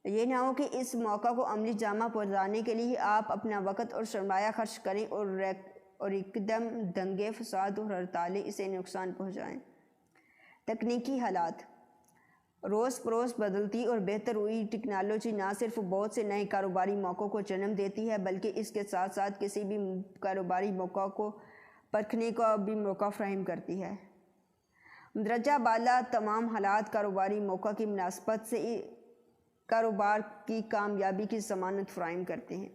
یہ نہ ہو کہ اس موقع کو عملی جامہ پہنچانے کے لیے آپ اپنا وقت اور سرمایہ خرچ کریں اور ایک دم دنگے فساد اور ہڑتالیں اسے نقصان پہنچائیں۔ تکنیکی حالات، روز بروز بدلتی اور بہتر ہوئی ٹیکنالوجی نہ صرف بہت سے نئے کاروباری موقعوں کو جنم دیتی ہے بلکہ اس کے ساتھ ساتھ کسی بھی کاروباری موقع کو پرکھنے کا بھی موقع فراہم کرتی ہے۔ مندرجہ بالا تمام حالات کاروباری موقع کی مناسبت سے کاروبار کی کامیابی کی ضمانت فراہم کرتے ہیں۔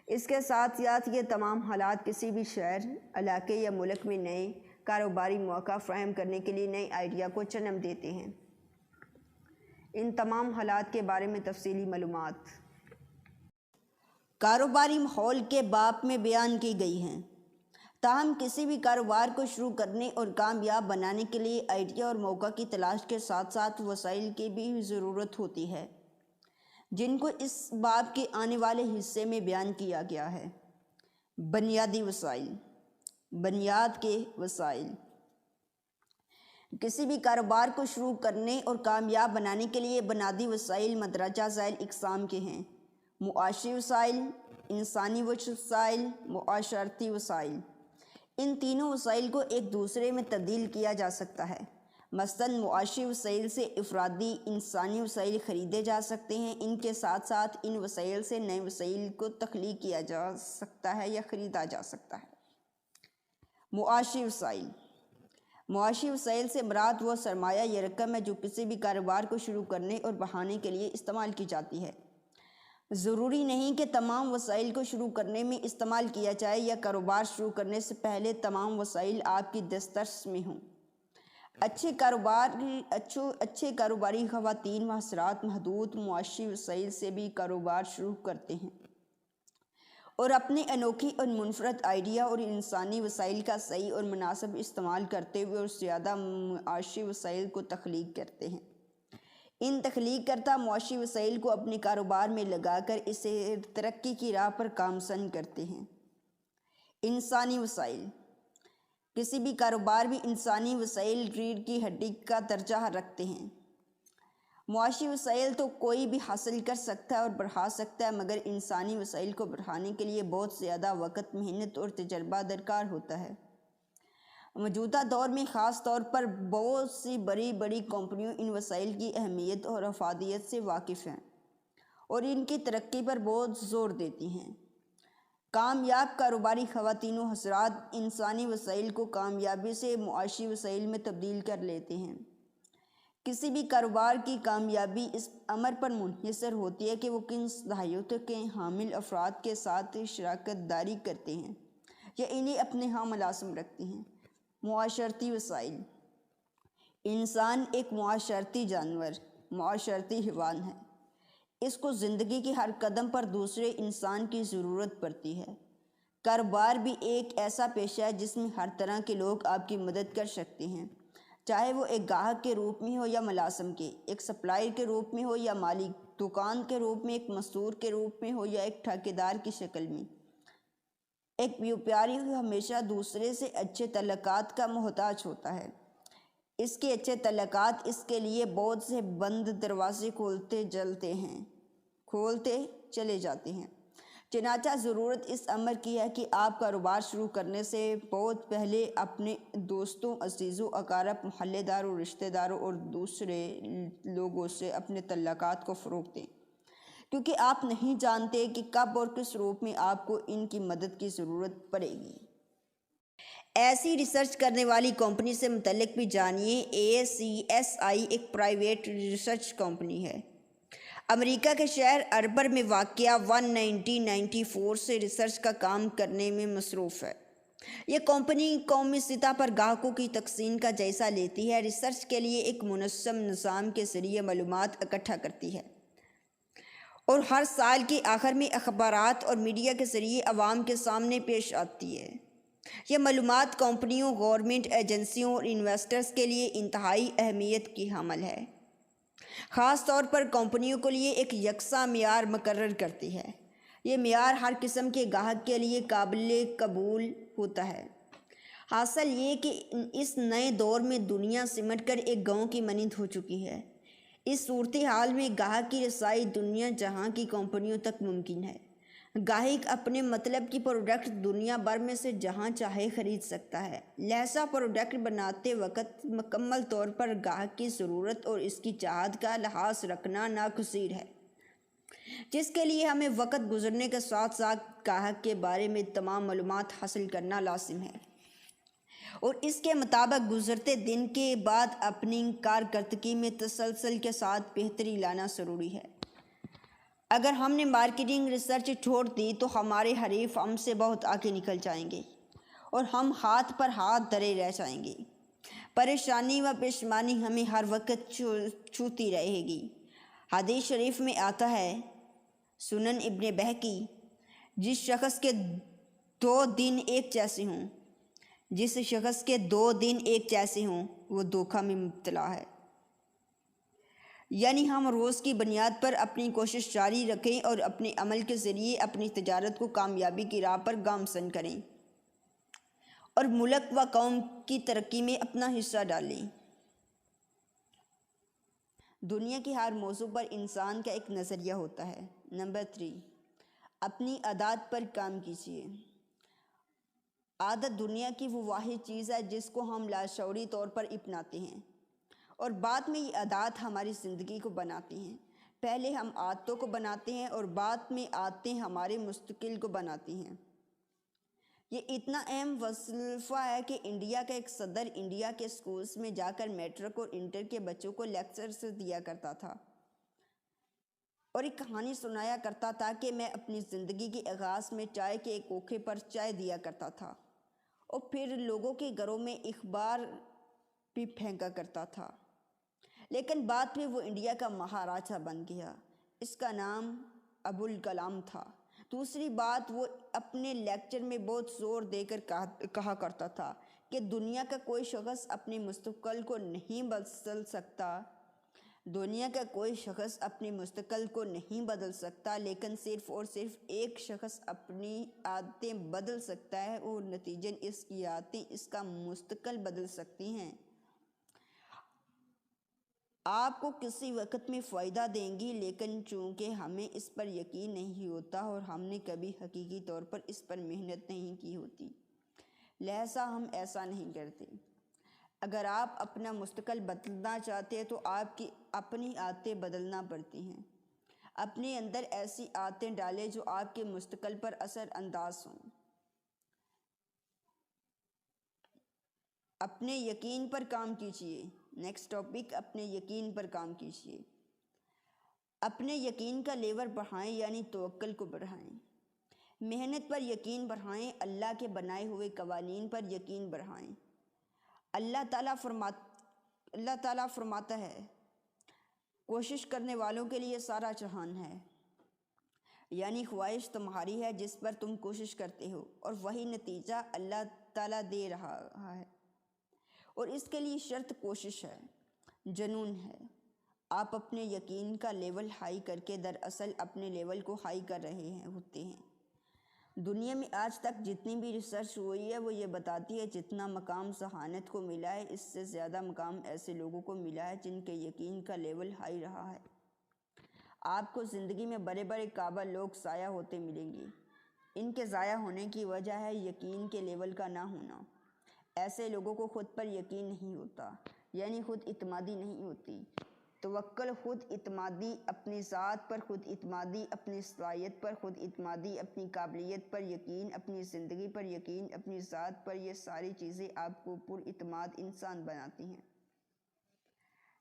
اس کے ساتھ ساتھ یہ تمام حالات کسی بھی شہر، علاقے یا ملک میں نئے کاروباری موقع فراہم کرنے کے لیے نئے آئیڈیا کو جنم دیتے ہیں۔ ان تمام حالات کے بارے میں تفصیلی معلومات کاروباری ماحول کے باب میں بیان کی گئی ہیں۔ تاہم کسی بھی کاروبار کو شروع کرنے اور کامیاب بنانے کے لیے آئیڈیا اور موقع کی تلاش کے ساتھ ساتھ وسائل کی بھی ضرورت ہوتی ہے، جن کو اس باب کے آنے والے حصے میں بیان کیا گیا ہے۔ بنیادی وسائل۔ بنیاد کے وسائل کسی بھی کاروبار کو شروع کرنے اور کامیاب بنانے کے لیے بنیادی وسائل مندرجہ ذیل اقسام کے ہیں: معاشی وسائل، انسانی وسائل، معاشرتی وسائل۔ ان تینوں وسائل کو ایک دوسرے میں تبدیل کیا جا سکتا ہے۔ مثلاً معاشی وسائل سے افرادی انسانی وسائل خریدے جا سکتے ہیں، ان کے ساتھ ساتھ ان وسائل سے نئے وسائل کو تخلیق کیا جا سکتا ہے یا خریدا جا سکتا ہے۔ معاشی وسائل۔ معاشی وسائل سے مراد وہ سرمایہ یا رقم ہے جو کسی بھی کاروبار کو شروع کرنے اور بڑھانے کے لیے استعمال کی جاتی ہے۔ ضروری نہیں کہ تمام وسائل کو شروع کرنے میں استعمال کیا جائے یا کاروبار شروع کرنے سے پہلے تمام وسائل آپ کی دسترس میں ہوں۔ اچھے کاروباری خواتین و حضرات محدود معاشی وسائل سے بھی کاروبار شروع کرتے ہیں اور اپنے انوکھی اور منفرد آئیڈیا اور انسانی وسائل کا صحیح اور مناسب استعمال کرتے ہوئے اور زیادہ معاشی وسائل کو تخلیق کرتے ہیں۔ ان تخلیق کردہ معاشی وسائل کو اپنے کاروبار میں لگا کر اسے ترقی کی راہ پر گامزن کرتے ہیں۔ انسانی وسائل۔ کسی بھی کاروبار میں انسانی وسائل ریڑھ کی ہڈی کا درجہ رکھتے ہیں۔ معاشی وسائل تو کوئی بھی حاصل کر سکتا ہے اور بڑھا سکتا ہے، مگر انسانی وسائل کو بڑھانے کے لیے بہت زیادہ وقت، محنت اور تجربہ درکار ہوتا ہے۔ موجودہ دور میں خاص طور پر بہت سی بڑی بڑی کمپنیوں ان وسائل کی اہمیت اور افادیت سے واقف ہیں اور ان کی ترقی پر بہت زور دیتی ہیں۔ کامیاب کاروباری خواتین و حضرات انسانی وسائل کو کامیابی سے معاشی وسائل میں تبدیل کر لیتے ہیں۔ کسی بھی کاروبار کی کامیابی اس امر پر منحصر ہوتی ہے کہ وہ کن صلاحیتوں کے حامل افراد کے ساتھ شراکت داری کرتے ہیں یا انہیں اپنے ہاں ملازم رکھتے ہیں۔ معاشرتی وسائل۔ انسان ایک معاشرتی جانور، معاشرتی حیوان ہے۔ اس کو زندگی کے ہر قدم پر دوسرے انسان کی ضرورت پڑتی ہے۔ کاروبار بھی ایک ایسا پیشہ ہے جس میں ہر طرح کے لوگ آپ کی مدد کر سکتے ہیں، چاہے وہ ایک گاہک کے روپ میں ہو یا ملازم کے، ایک سپلائر کے روپ میں ہو یا مالک دکان کے روپ میں، ایک مزدور کے روپ میں ہو یا ایک ٹھیکیدار کی شکل میں۔ ایک بیوپاری ہمیشہ دوسرے سے اچھے تعلقات کا محتاج ہوتا ہے۔ اس کے اچھے تعلقات اس کے لیے بہت سے بند دروازے کھولتے چلے جاتے ہیں۔ چنانچہ ضرورت اس امر کی ہے کہ آپ کاروبار شروع کرنے سے بہت پہلے اپنے دوستوں، عزیزوں، اقارب، محلے داروں، رشتہ داروں اور دوسرے لوگوں سے اپنے تعلقات کو فروغ دیں، کیونکہ آپ نہیں جانتے کہ کب اور کس روپ میں آپ کو ان کی مدد کی ضرورت پڑے گی۔ ایسی ریسرچ کرنے والی کمپنی سے متعلق بھی جانیے۔ ACSI ایک پرائیویٹ ریسرچ کمپنی ہے۔ امریکہ کے شہر اربر میں واقع 1994 سے ریسرچ کا کام کرنے میں مصروف ہے۔ یہ کمپنی قومی سطح پر گاہکوں کی تقسیم کا جائزہ لیتی ہے، ریسرچ کے لیے ایک منظم نظام کے ذریعے معلومات اکٹھا کرتی ہے اور ہر سال کے آخر میں اخبارات اور میڈیا کے ذریعے عوام کے سامنے پیش آتی ہے۔ یہ معلومات کمپنیوں، گورنمنٹ ایجنسیوں اور انویسٹرز کے لیے انتہائی اہمیت کی حامل ہے۔ خاص طور پر کمپنیوں کے لیے ایک یکساں معیار مقرر کرتی ہے۔ یہ معیار ہر قسم کے گاہک کے لیے قابل قبول ہوتا ہے۔ حاصل یہ کہ اس نئے دور میں دنیا سمٹ کر ایک گاؤں کی مانند ہو چکی ہے۔ اس صورتحال میں گاہک کی رسائی دنیا جہاں کی کمپنیوں تک ممکن ہے۔ گاہک اپنے مطلب کی پروڈکٹ دنیا بھر میں سے جہاں چاہے خرید سکتا ہے، لہذا پروڈکٹ بناتے وقت مکمل طور پر گاہک کی ضرورت اور اس کی چاہت کا لحاظ رکھنا ناگزیر ہے، جس کے لیے ہمیں وقت گزرنے کے ساتھ ساتھ گاہک کے بارے میں تمام معلومات حاصل کرنا لازم ہے اور اس کے مطابق گزرتے دن کے بعد اپنی کارکردگی میں تسلسل کے ساتھ بہتری لانا ضروری ہے۔ اگر ہم نے مارکیٹنگ ریسرچ چھوڑ دی تو ہمارے حریف ہم سے بہت آگے نکل جائیں گے اور ہم ہاتھ پر ہاتھ دھرے رہ جائیں گے۔ پریشانی و پشیمانی ہمیں ہر وقت چھوتی رہے گی۔ حدیث شریف میں آتا ہے، سنن ابن بہقی، جس شخص کے 2 دن ایک جیسے ہوں وہ دھوکہ میں مبتلا ہے۔ یعنی ہم روز کی بنیاد پر اپنی کوشش جاری رکھیں اور اپنے عمل کے ذریعے اپنی تجارت کو کامیابی کی راہ پر گامزن کریں اور ملک و قوم کی ترقی میں اپنا حصہ ڈالیں۔ دنیا کے ہر موضوع پر انسان کا ایک نظریہ ہوتا ہے۔ نمبر 3، اپنی عادات پر کام کیجیے۔ عادت دنیا کی وہ واحد چیز ہے جس کو ہم لاشعوری طور پر اپناتے ہیں اور بعد میں یہ عادات ہماری زندگی کو بناتی ہیں۔ پہلے ہم عادتوں کو بناتے ہیں اور بعد میں عادتیں ہمارے مستقل کو بناتی ہیں۔ یہ اتنا اہم وظیفہ ہے کہ انڈیا کا ایک صدر انڈیا کے اسکولز میں جا کر میٹرک اور انٹر کے بچوں کو لیکچرز دیا کرتا تھا اور ایک کہانی سنایا کرتا تھا کہ میں اپنی زندگی کے آغاز میں چائے کے ایک کھوکھے پر چائے دیا کرتا تھا اور پھر لوگوں کے گھروں میں اخبار بھی پھینکا کرتا تھا، لیکن بعد میں وہ انڈیا کا مہاراجا بن گیا۔ اس کا نام ابوالکلام تھا۔ دوسری بات، وہ اپنے لیکچر میں بہت زور دے کر کہا کرتا تھا کہ دنیا کا کوئی شخص اپنے مستقبل کو نہیں بدل سکتا دنیا کا کوئی شخص اپنی مستقل کو نہیں بدل سکتا، لیکن صرف اور صرف ایک شخص اپنی عادتیں بدل سکتا ہے اور نتیجن اس کی عادتیں اس کا مستقل بدل سکتی ہیں۔ آپ کو کسی وقت میں فائدہ دیں گی، لیکن چونکہ ہمیں اس پر یقین نہیں ہوتا اور ہم نے کبھی حقیقی طور پر اس پر محنت نہیں کی ہوتی، لہذا ہم ایسا نہیں کرتے۔ اگر آپ اپنا مستقل بدلنا چاہتے ہیں تو آپ کی اپنی عادتیں بدلنا پڑتی ہیں۔ اپنے اندر ایسی عادتیں ڈالیں جو آپ کے مستقل پر اثر انداز ہوں۔ اپنے یقین پر کام کیجیے۔ نیکسٹ ٹاپک، اپنے یقین پر کام کیجیے۔ اپنے یقین کا لیول بڑھائیں، یعنی توکل کو بڑھائیں۔ محنت پر یقین بڑھائیں، اللہ کے بنائے ہوئے قوانین پر یقین بڑھائیں۔ اللہ تعالیٰ فرماتا ہے، کوشش کرنے والوں کے لیے سارا جہان ہے، یعنی خواہش تمہاری ہے جس پر تم کوشش کرتے ہو، اور وہی نتیجہ اللہ تعالیٰ دے رہا ہے، اور اس کے لیے شرط کوشش ہے، جنون ہے۔ آپ اپنے یقین کا لیول ہائی کر کے دراصل اپنے لیول کو ہائی کر رہے ہوتے ہیں۔ دنیا میں آج تک جتنی بھی ریسرچ ہوئی ہے وہ یہ بتاتی ہے جتنا مقام ذہانت کو ملا ہے، اس سے زیادہ مقام ایسے لوگوں کو ملا ہے جن کے یقین کا لیول ہائی رہا ہے۔ آپ کو زندگی میں بڑے بڑے قابل لوگ ضائع ہوتے ملیں گے۔ ان کے ضائع ہونے کی وجہ ہے یقین کے لیول کا نہ ہونا۔ ایسے لوگوں کو خود پر یقین نہیں ہوتا، یعنی خود اعتمادی نہیں ہوتی۔ توکل خود اعتمادی، اپنی ذات پر خود اعتمادی، اپنی صلاحیت پر خود اعتمادی، اپنی قابلیت پر یقین، اپنی زندگی پر یقین، اپنی ذات پر، یہ ساری چیزیں آپ کو پر اعتماد انسان بناتی ہیں۔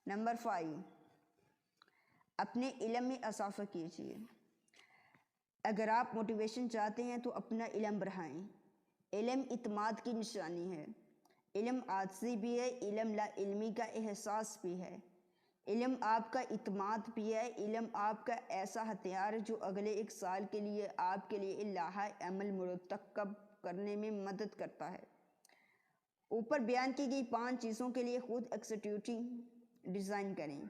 نمبر 5، اپنے علم میں اضافہ کیجیے۔ اگر آپ موٹیویشن چاہتے ہیں تو اپنا علم بڑھائیں۔ علم اعتماد کی نشانی ہے۔ علم عاجزی بھی ہے، علم لا علمی کا احساس بھی ہے۔ علم آپ کا اعتماد بھی ہے۔ علم آپ کا ایسا ہتھیار ہے جو اگلے 1 سال کے لیے آپ کے لیے لائحہ عمل مرتکب کرنے میں مدد کرتا ہے۔ اوپر بیان کی گئی 5 چیزوں کے لیے خود ایکٹیویٹی ڈیزائن کریں۔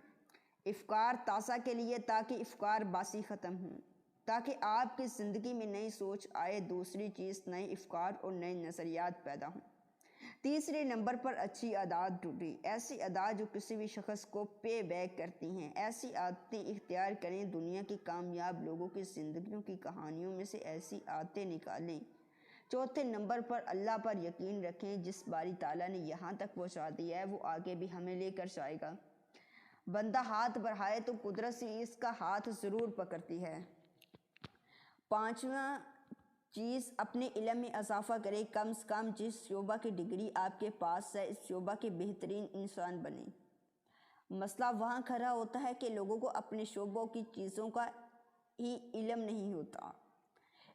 افکار تازہ کے لیے، تاکہ افکار باسی ختم ہوں، تاکہ آپ کی زندگی میں نئی سوچ آئے۔ دوسری چیز، نئے افکار اور نئے نظریات پیدا ہوں۔ تیسرے نمبر پر اچھی عادات ڈھونڈیں، ایسی عادات جو کسی بھی شخص کو پے بیک کرتی ہیں۔ ایسی عادتیں اختیار کریں۔ دنیا کے کامیاب لوگوں کی زندگیوں کی کہانیوں میں سے ایسی عادتیں نکالیں۔ چوتھے نمبر پر اللہ پر یقین رکھیں۔ جس باری تعالیٰ نے یہاں تک پہنچا دیا ہے وہ آگے بھی ہمیں لے کر جائے گا۔ بندہ ہاتھ بڑھائے تو قدرت سے اس کا ہاتھ ضرور پکڑتی ہے۔ 5واں چیز، اپنے علم میں اضافہ کریں۔ کم سے کم جس شعبہ کی ڈگری آپ کے پاس ہے، اس شعبہ کے بہترین انسان بنیں۔ مسئلہ وہاں کھڑا ہوتا ہے کہ لوگوں کو اپنے شعبوں کی چیزوں کا ہی علم نہیں ہوتا۔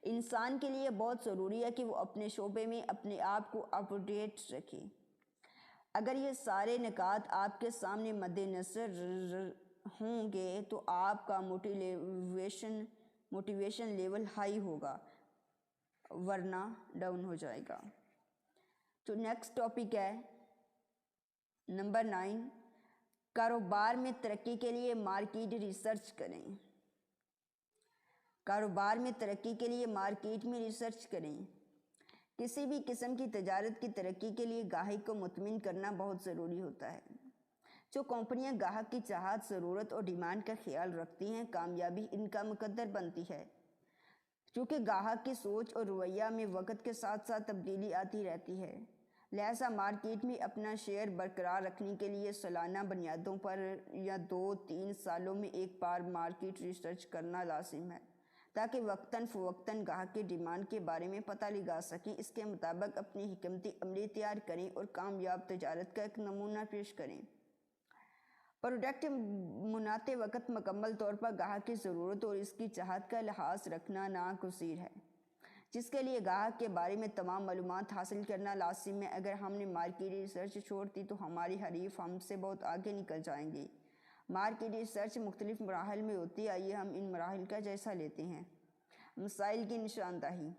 انسان کے لیے بہت ضروری ہے کہ وہ اپنے شعبے میں اپنے آپ کو اپ ڈیٹ رکھے۔ اگر یہ سارے نکات آپ کے سامنے مد نظر ہوں گے تو آپ کا موٹیویشن لیول ہائی ہوگا، ورنہ ڈاؤن ہو جائے گا۔ تو نیکسٹ ٹاپک ہے نمبر 9، کاروبار میں ترقی کے لیے مارکیٹ ریسرچ کریں۔ کاروبار میں ترقی کے لیے مارکیٹ میں ریسرچ کریں۔ کسی بھی قسم کی تجارت کی ترقی کے لیے گاہک کو مطمئن کرنا بہت ضروری ہوتا ہے۔ جو کمپنیاں گاہک کی چاہت، ضرورت اور ڈیمانڈ کا خیال رکھتی ہیں، کامیابی ان کا مقدر بنتی ہے۔ چونکہ گاہک کی سوچ اور رویہ میں وقت کے ساتھ ساتھ تبدیلی آتی رہتی ہے، لہذا مارکیٹ میں اپنا شیئر برقرار رکھنے کے لیے سالانہ بنیادوں پر یا 2-3 سالوں میں ایک بار مارکیٹ ریسرچ کرنا لازم ہے، تاکہ وقتاً فوقتاً گاہک کی ڈیمانڈ کے بارے میں پتہ لگا سکیں، اس کے مطابق اپنی حکمت عملی تیار کریں اور کامیاب تجارت کا ایک نمونہ پیش کریں۔ پروڈکٹ مناتے وقت مکمل طور پر گاہک کی ضرورت اور اس کی چاہت کا لحاظ رکھنا ناگزیر ہے، جس کے لیے گاہک کے بارے میں تمام معلومات حاصل کرنا لازم ہے۔ اگر ہم نے مارکیٹ ریسرچ چھوڑ دی تو ہماری حریف ہم سے بہت آگے نکل جائیں گے۔ مارکیٹ ریسرچ مختلف مراحل میں ہوتی ہے، آئیے ہم ان مراحل کا جائزہ لیتے ہیں۔ مسائل کی نشاندہی۔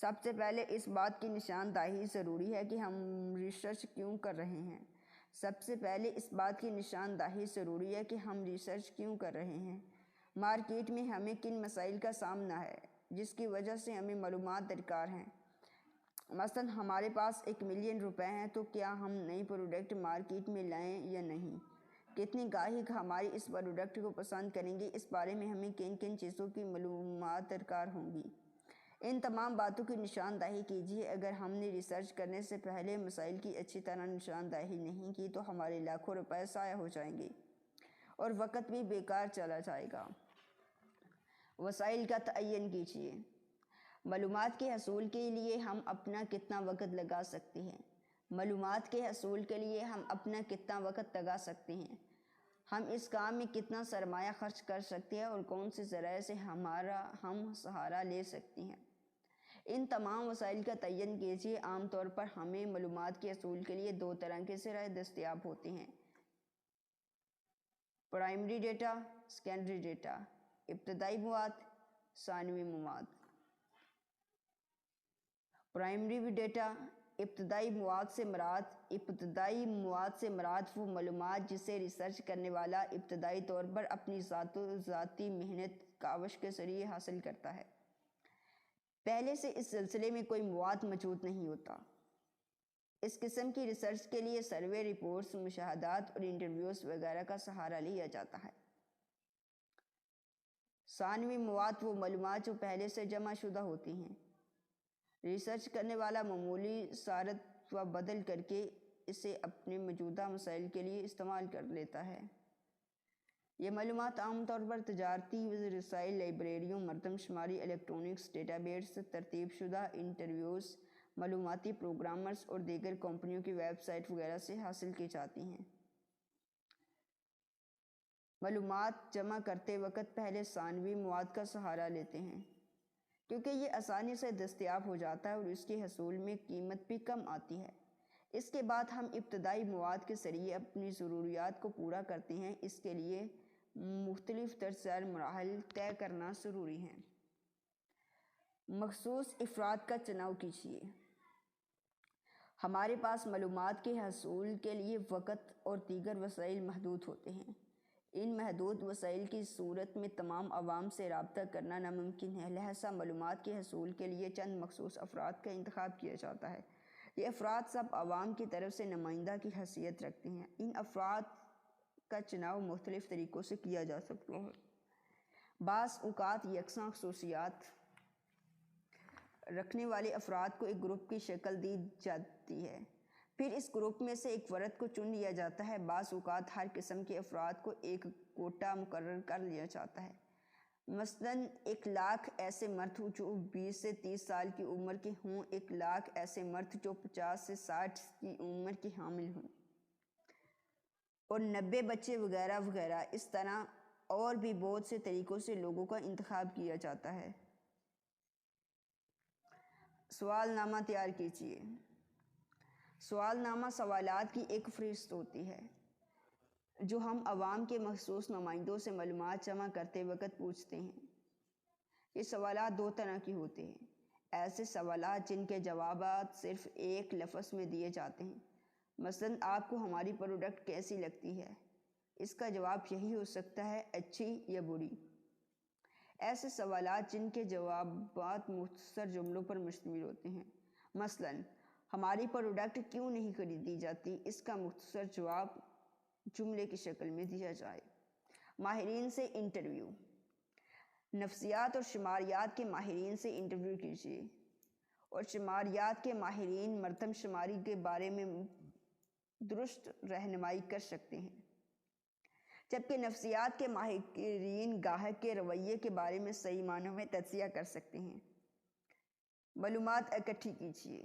سب سے پہلے اس بات کی نشاندہی ضروری ہے کہ ہم ریسرچ کیوں کر رہے ہیں۔ سب سے پہلے اس بات کی نشاندہی ضروری ہے کہ ہم ریسرچ کیوں کر رہے ہیں، مارکیٹ میں ہمیں کن مسائل کا سامنا ہے جس کی وجہ سے ہمیں معلومات درکار ہیں۔ مثلاً ہمارے پاس 1,000,000 روپے ہیں تو کیا ہم نئی پروڈکٹ مارکیٹ میں لائیں یا نہیں، کتنے گاہک ہماری اس پروڈکٹ کو پسند کریں گے، اس بارے میں ہمیں کن کن چیزوں کی معلومات درکار ہوں گی۔ ان تمام باتوں کی نشاندہی کیجیے۔ اگر ہم نے ریسرچ کرنے سے پہلے مسائل کی اچھی طرح نشاندہی نہیں کی تو ہمارے لاکھوں روپے ضائع ہو جائیں گے اور وقت بھی بیکار چلا جائے گا۔ وسائل کا تعین کیجیے۔ معلومات کے حصول کے لیے ہم اپنا کتنا وقت لگا سکتے ہیں، معلومات کے حصول کے لیے ہم اپنا کتنا وقت لگا سکتے ہیں، ہم اس کام میں کتنا سرمایہ خرچ کر سکتے ہیں اور کون سے ذرائع سے ہم سہارا لے سکتے ہیں، ان تمام وسائل کا تعین کیجیے۔ عام طور پر ہمیں معلومات کے حصول کے لیے 2 طرح کے ذرائع دستیاب ہوتے ہیں: پرائمری ڈیٹا، سیکنڈری ڈیٹا، ابتدائی مواد، ثانوی مواد۔ پرائمری ڈیٹا، ابتدائی مواد سے مراد وہ معلومات جسے ریسرچ کرنے والا ابتدائی طور پر اپنی ذاتی محنت کاوش کے ذریعے حاصل کرتا ہے۔ پہلے سے اس سلسلے میں کوئی مواد موجود نہیں ہوتا۔ اس قسم کی ریسرچ کے لیے سروے رپورٹس، مشاہدات اور انٹرویوز وغیرہ کا سہارا لیا جاتا ہے۔ ثانوی مواد وہ معلومات جو پہلے سے جمع شدہ ہوتی ہیں، ریسرچ کرنے والا معمولی صارت و بدل کر کے اسے اپنے موجودہ مسائل کے لیے استعمال کر لیتا ہے۔ یہ معلومات عام طور پر تجارتی رسائل، لائبریریوں، مردم شماری، الیکٹرانکس ڈیٹا بیس، ترتیب شدہ انٹرویوز، معلوماتی پروگرامرز اور دیگر کمپنیوں کی ویب سائٹ وغیرہ سے حاصل کی جاتی ہیں۔ معلومات جمع کرتے وقت پہلے ثانوی مواد کا سہارا لیتے ہیں کیونکہ یہ آسانی سے دستیاب ہو جاتا ہے اور اس کے حصول میں قیمت بھی کم آتی ہے۔ اس کے بعد ہم ابتدائی مواد کے ذریعے اپنی ضروریات کو پورا کرتے ہیں۔ اس کے لیے مختلف درجہ ذیل مراحل طے کرنا ضروری ہے۔ مخصوص افراد کا چناؤ کیجیے۔ ہمارے پاس معلومات کے حصول کے لیے وقت اور دیگر وسائل محدود ہوتے ہیں۔ ان محدود وسائل کی صورت میں تمام عوام سے رابطہ کرنا ناممکن ہے، لہٰذا معلومات کے حصول کے لیے چند مخصوص افراد کا انتخاب کیا جاتا ہے۔ یہ افراد سب عوام کی طرف سے نمائندہ کی حیثیت رکھتے ہیں۔ ان افراد کا چناؤ مختلف طریقوں سے کیا جا سکتا ہے۔ بعض اوقات یکساں خصوصیات رکھنے والے افراد کو ایک گروپ کی شکل دی جاتی ہے، پھر اس گروپ میں سے ایک فرد کو چن لیا جاتا ہے۔ بعض اوقات ہر قسم کے افراد کو ایک کوٹا مقرر کر لیا جاتا ہے۔ مثلاً 1,00,000 ایسے مرد جو 20 سے 30 سال کی عمر کے ہوں، 1,00,000 ایسے مرد جو 50 سے 60 کی عمر کے حامل ہوں، اور 90 بچے وغیرہ وغیرہ۔ اس طرح اور بھی بہت سے طریقوں سے لوگوں کا انتخاب کیا جاتا ہے۔ سوال نامہ تیار کیجیے۔ سوال نامہ سوالات کی ایک فہرست ہوتی ہے جو ہم عوام کے مخصوص نمائندوں سے معلومات جمع کرتے وقت پوچھتے ہیں۔ یہ سوالات 2 طرح کے ہوتے ہیں: ایسے سوالات جن کے جوابات صرف ایک لفظ میں دیے جاتے ہیں، مثلاً آپ کو ہماری پروڈکٹ کیسی لگتی ہے، اس کا جواب یہی ہو سکتا ہے اچھی یا بری۔ ایسے سوالات جن کے جوابات مختصر جملوں پر مشتمل ہوتے ہیں، مثلاً ہماری پروڈکٹ کیوں نہیں خریدی جاتی، اس کا مختصر جواب جملے کی شکل میں دیا جائے۔ ماہرین سے انٹرویو۔ نفسیات اور شماریات کے ماہرین سے انٹرویو کیجیے اور شماریات کے ماہرین مردم شماری کے بارے میں درست رہنمائی کر سکتے ہیں، جبکہ نفسیات کے ماہرین گاہک کے رویے کے بارے میں صحیح معنوں میں تجزیہ کر سکتے ہیں۔ معلومات اکٹھی کیجیے۔